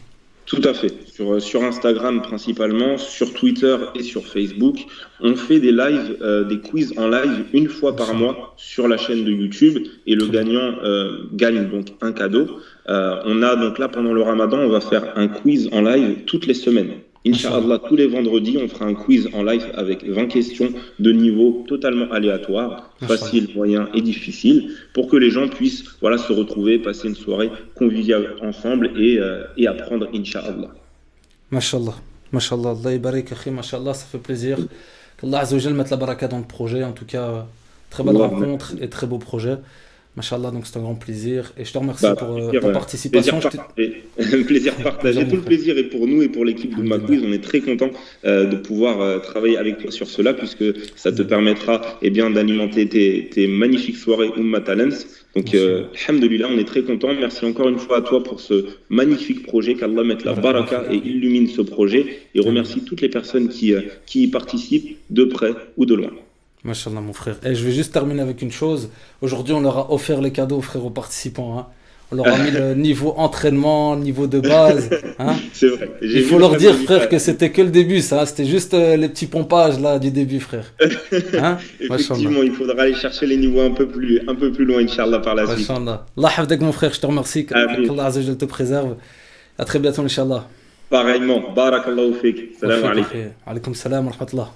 Tout à fait. Sur Instagram principalement, sur Twitter et sur Facebook. On fait des lives, des quiz en live une fois par mois sur la chaîne de YouTube et le gagnant gagne donc un cadeau. On a donc là pendant le Ramadan, on va faire un quiz en live toutes les semaines. Inch'Allah, tous les vendredis, on fera un quiz en live avec 20 questions de niveau totalement aléatoire, facile, moyen et difficile, pour que les gens puissent se retrouver, passer une soirée conviviale ensemble et apprendre, Inch'Allah. Mashallah, Mashallah, Allah yabarik akhi, Mashallah, ça fait plaisir. Qu'Allah Azza wa Jal mette la baraka dans le projet. En tout cas, très bonne rencontre et très beau projet. Mashallah, donc c'est un grand plaisir et je te remercie pour ta participation. Plaisir partagé, tout le plaisir est pour nous et pour l'équipe de Quiz. On est très content de pouvoir travailler avec toi sur cela, puisque ça te permettra d'alimenter tes magnifiques soirées Talents. Donc, alhamdulillah, on est très content. Merci encore une fois à toi pour ce magnifique projet. Qu'Allah mette la baraka et illumine ce projet. Et remercie toutes les personnes qui y participent de près ou de loin. Mashallah, mon frère. Et je vais juste terminer avec une chose. Aujourd'hui, on leur a offert les cadeaux, frère, aux participants. Hein. On leur a mis le niveau entraînement, niveau de base. Hein. C'est vrai. Il faut leur dire, frère, que c'était que le début, ça. C'était juste les petits pompages là du début, frère. Hein. Effectivement, il faudra aller chercher les niveaux un peu plus loin, Inch'Allah, par la suite. Mashallah. Allah hafdak, mon frère, je te remercie. Qu'Allah Azza wa Jal te préserve. À très bientôt, Inch'Allah. Pareillement. Barakallahu fik. Salam alaikum. Alaykoum salam wa rahmatullah.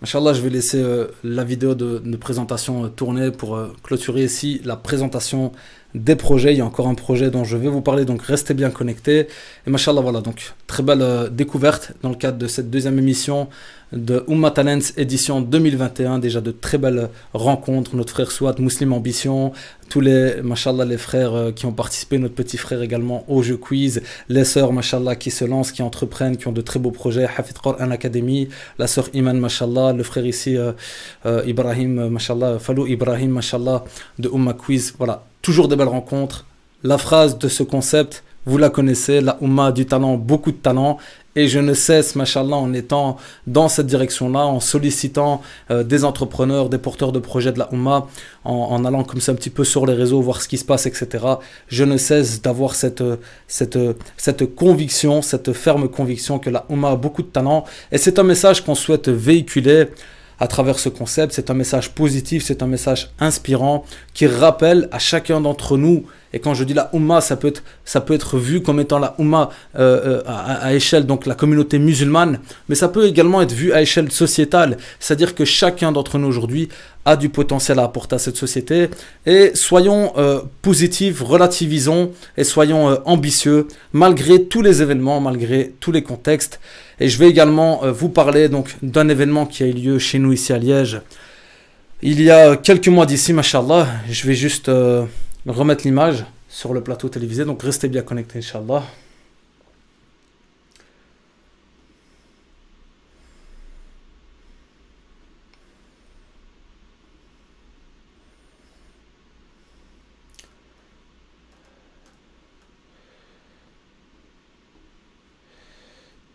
Inch'Allah, je vais laisser la vidéo de présentation tourner pour clôturer ici la présentation des projets. Il y a encore un projet dont je vais vous parler, donc restez bien connectés. Et Mashallah, voilà, donc très belle découverte dans le cadre de cette deuxième émission de Ummah Talents édition 2021. Déjà de très belles rencontres. Notre frère Souad, Muslim Ambition, tous les, Mashallah, les frères qui ont participé, notre petit frère également au jeu quiz, les sœurs, Mashallah, qui se lancent, qui entreprennent, qui ont de très beaux projets, Hafid Qur'an Academy, la sœur Iman, Mashallah, le frère ici, Ibrahim, Mashallah, Falou Ibrahim, Mashallah, de Ummah Quiz. Voilà, toujours des belles rencontres. La phrase de ce concept, vous la connaissez, la Ummah du talent, beaucoup de talent. Et je ne cesse, Mashallah, en étant dans cette direction-là, en sollicitant des entrepreneurs, des porteurs de projets de la Ummah, en allant comme ça un petit peu sur les réseaux, voir ce qui se passe, etc. Je ne cesse d'avoir cette conviction, cette ferme conviction que la Ummah a beaucoup de talent. Et c'est un message qu'on souhaite véhiculer à travers ce concept. C'est un message positif, c'est un message inspirant qui rappelle à chacun d'entre nous. Et quand je dis la Ummah, ça peut être vu comme étant la Ummah à échelle, donc la communauté musulmane, mais ça peut également être vu à échelle sociétale. C'est-à-dire que chacun d'entre nous aujourd'hui a du potentiel à apporter à cette société. Et soyons positifs, relativisons et soyons ambitieux, malgré tous les événements, malgré tous les contextes. Et je vais également vous parler donc d'un événement qui a eu lieu chez nous ici à Liège. Il y a quelques mois d'ici, Mashallah, je vais juste remettre l'image sur le plateau télévisé, donc restez bien connectés, Inch'Allah.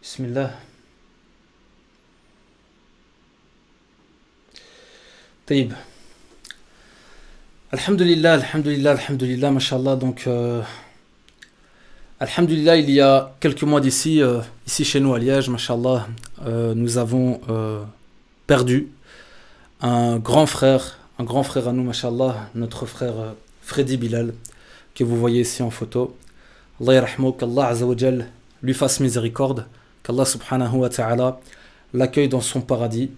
Bismillah. Taïb. Alhamdulillah, alhamdulillah, alhamdulillah, mashallah. Donc, alhamdulillah, il y a quelques mois d'ici, ici chez nous à Liège, mashallah, nous avons perdu un grand frère à nous, mashallah, notre frère Freddy Bilal, que vous voyez ici en photo. Allah yarahmou, qu'Allah Azza wa Jal lui fasse miséricorde, qu'Allah subhanahu wa ta'ala l'accueille dans son paradis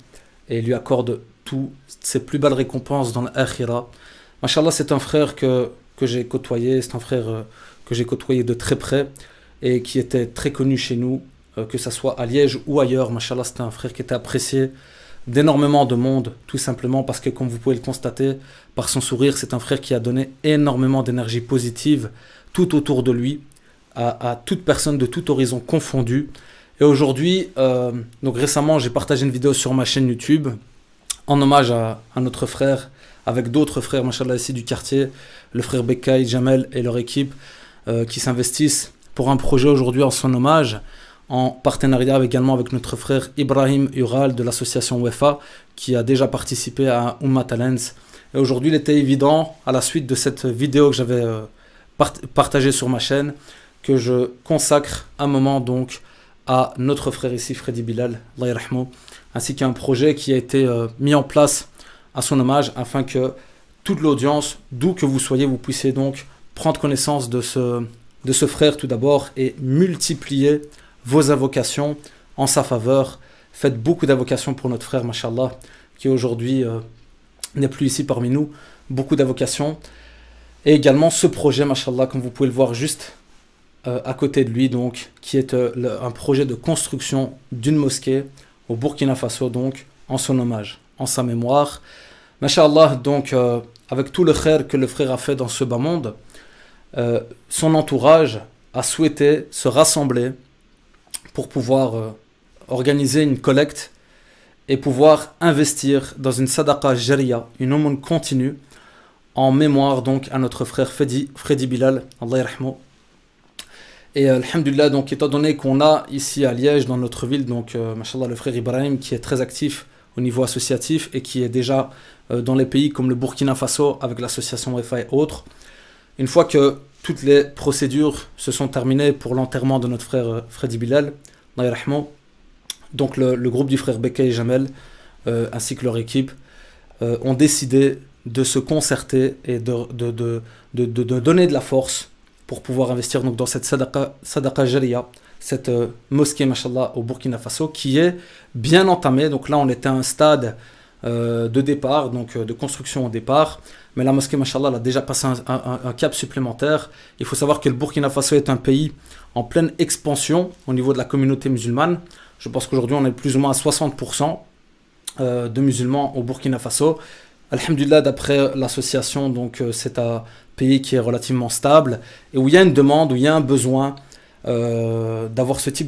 et lui accorde toutes ses plus belles récompenses dans l'akhira. Mashallah, c'est un frère que j'ai côtoyé, c'est un frère que j'ai côtoyé de très près et qui était très connu chez nous, que ce soit à Liège ou ailleurs. Mashallah, c'était un frère qui était apprécié d'énormément de monde, tout simplement parce que, comme vous pouvez le constater, par son sourire, c'est un frère qui a donné énormément d'énergie positive tout autour de lui, à toute personne de tout horizon confondu. Et aujourd'hui, donc récemment, j'ai partagé une vidéo sur ma chaîne YouTube en hommage à notre frère, avec d'autres frères, machallah, ici du quartier, le frère Bekay, Jamel et leur équipe, qui s'investissent pour un projet aujourd'hui en son hommage, en partenariat également avec notre frère Ibrahim Ural de l'association WEFA, qui a déjà participé à Ummah Talents. Et aujourd'hui, il était évident, à la suite de cette vidéo que j'avais partagée sur ma chaîne, que je consacre un moment donc à notre frère ici, Freddy Bilal, Allah yarahmou, ainsi qu'un projet qui a été mis en place à son hommage, afin que toute l'audience, d'où que vous soyez, vous puissiez donc prendre connaissance de ce frère tout d'abord et multiplier vos invocations en sa faveur. Faites beaucoup d'invocations pour notre frère, mashallah, qui aujourd'hui n'est plus ici parmi nous. Beaucoup d'invocations. Et également ce projet, mashallah, comme vous pouvez le voir juste à côté de lui, donc, qui est un projet de construction d'une mosquée au Burkina Faso, donc, en son hommage, en sa mémoire. Mashallah, donc, avec tout le khair que le frère a fait dans ce bas monde, son entourage a souhaité se rassembler pour pouvoir organiser une collecte et pouvoir investir dans une sadaqa jariya, une aumône continue, en mémoire donc à notre frère Freddy Bilal, Allah yarahmou. Et alhamdulillah, donc étant donné qu'on a ici à Liège, dans notre ville, donc mashallah, le frère Ibrahim qui est très actif au niveau associatif et qui est déjà dans les pays comme le Burkina Faso avec l'association WEFA et autres. Une fois que toutes les procédures se sont terminées pour l'enterrement de notre frère Freddy Bilal, donc le groupe du frère Bekay et Jamel ainsi que leur équipe ont décidé de se concerter et de donner de la force pour pouvoir investir donc dans cette Sadaqa Jariya, cette mosquée, mashallah, au Burkina Faso, qui est bien entamée. Donc là, on était à un stade de départ, donc de construction au départ. Mais la mosquée, mashallah, elle a déjà passé un cap supplémentaire. Il faut savoir que le Burkina Faso est un pays en pleine expansion au niveau de la communauté musulmane. Je pense qu'aujourd'hui, on est plus ou moins à 60% de musulmans au Burkina Faso. Alhamdulillah, d'après l'association, donc c'est un pays qui est relativement stable et où il y a une demande, où il y a un besoin d'avoir ce type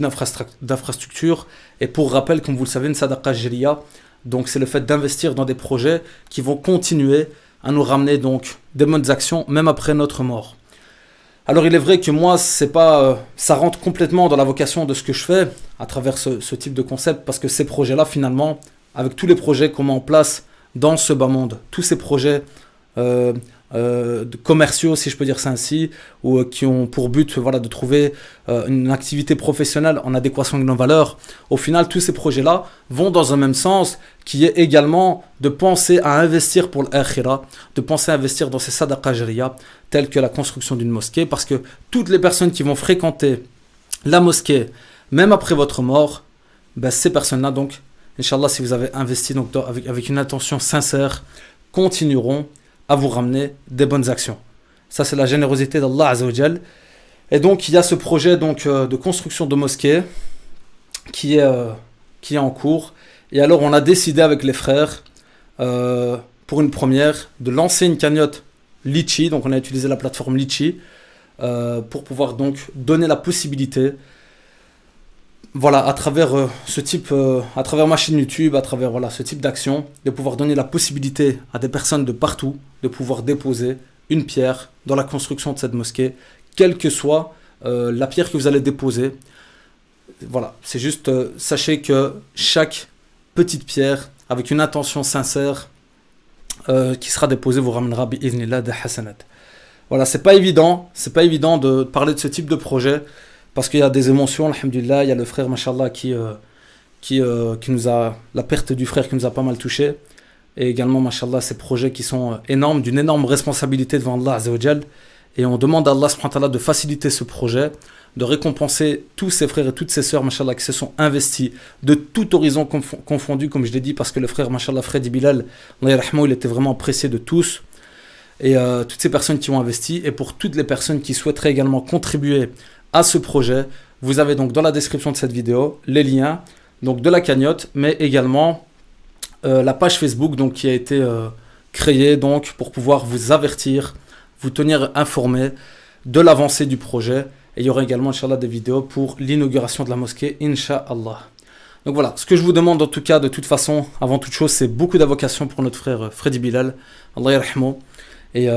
d'infrastructure. Et pour rappel, comme vous le savez, une Sadaqa Jariya, donc c'est le fait d'investir dans des projets qui vont continuer à nous ramener donc des bonnes actions même après notre mort. Alors il est vrai que moi, c'est pas, ça rentre complètement dans la vocation de ce que je fais à travers ce type de concept, parce que ces projets-là, finalement, avec tous les projets qu'on met en place dans ce bas monde, tous ces projets commerciaux, si je peux dire ça ainsi, ou qui ont pour but de trouver une activité professionnelle en adéquation avec nos valeurs, au final, tous ces projets-là vont dans un même sens, qui est également de penser à investir pour l'akhira, de penser à investir dans ces sadaqa jariya, telles que la construction d'une mosquée, parce que toutes les personnes qui vont fréquenter la mosquée, même après votre mort, ces personnes-là, donc, Inch'Allah, si vous avez investi donc, avec une intention sincère, continueront à vous ramener des bonnes actions. Ça, c'est la générosité d'Allah Azza wa Jal. Et donc, il y a ce projet donc, de construction de mosquée qui est en cours. Et alors, on a décidé avec les frères, pour une première, de lancer une cagnotte Litchi. Donc, on a utilisé la plateforme Litchi pour pouvoir donc donner la possibilité, à travers à travers ma chaîne YouTube, à travers ce type d'action, de pouvoir donner la possibilité à des personnes de partout de pouvoir déposer une pierre dans la construction de cette mosquée, quelle que soit la pierre que vous allez déposer. Voilà, c'est juste, sachez que chaque petite pierre, avec une intention sincère qui sera déposée, vous ramènera bi'idhnillah des hasanat. Voilà, c'est pas évident de parler de ce type de projet, parce qu'il y a des émotions, alhamdulillah. Il y a le frère, mashallah, qui nous a, la perte du frère qui nous a pas mal touché. Et également, mashallah, ces projets qui sont énormes, d'une énorme responsabilité devant Allah Azza wa Jal. Et on demande à Allah subhanahu wa ta'ala de faciliter ce projet, de récompenser tous ces frères et toutes ces sœurs, mashallah, qui se sont investis de tout horizon confondu, comme je l'ai dit, parce que le frère, mashallah, Freddy Bilal, il était vraiment apprécié de tous. Et toutes ces personnes qui ont investi, et pour toutes les personnes qui souhaiteraient également contribuer à ce projet, vous avez donc dans la description de cette vidéo les liens donc de la cagnotte, mais également la page Facebook donc qui a été créée donc pour pouvoir vous avertir, vous tenir informé de l'avancée du projet. Et il y aura également inchallah des vidéos pour l'inauguration de la mosquée, Inch'Allah. Donc voilà, ce que je vous demande en tout cas, de toute façon, avant toute chose, c'est beaucoup d'invocations pour notre frère Freddy Bilal, Allah yarhamou. Et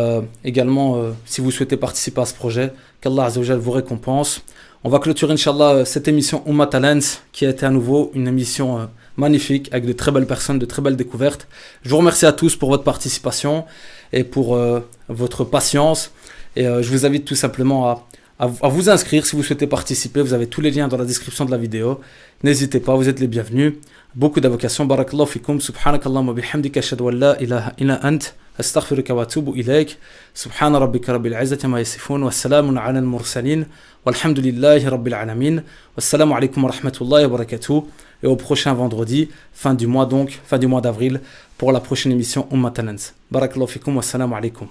également, si vous souhaitez participer à ce projet, qu'Allah Azza wa Jal vous récompense. On va clôturer, Inch'Allah, cette émission Ummah Talents, qui a été à nouveau une émission magnifique, avec de très belles personnes, de très belles découvertes. Je vous remercie à tous pour votre participation et pour votre patience. Et je vous invite tout simplement à vous inscrire si vous souhaitez participer. Vous avez tous les liens dans la description de la vidéo. N'hésitez pas, vous êtes les bienvenus. Beaucoup d'invocations. Barakallahu fikum. Subhanakallahumma bihamdika ashhadu an la ilaha illa ant. أستغفرك وأتوب إليك سبحان ربك رب العزة ما يصفون والسلام على المرسلين والحمد لله رب العالمين والسلام عليكم ورحمة الله وبركاته. Et au prochain vendredi, fin du mois d'avril, pour la prochaine émission Ummah Talents. Barakallahu fikum wa salam alaikum.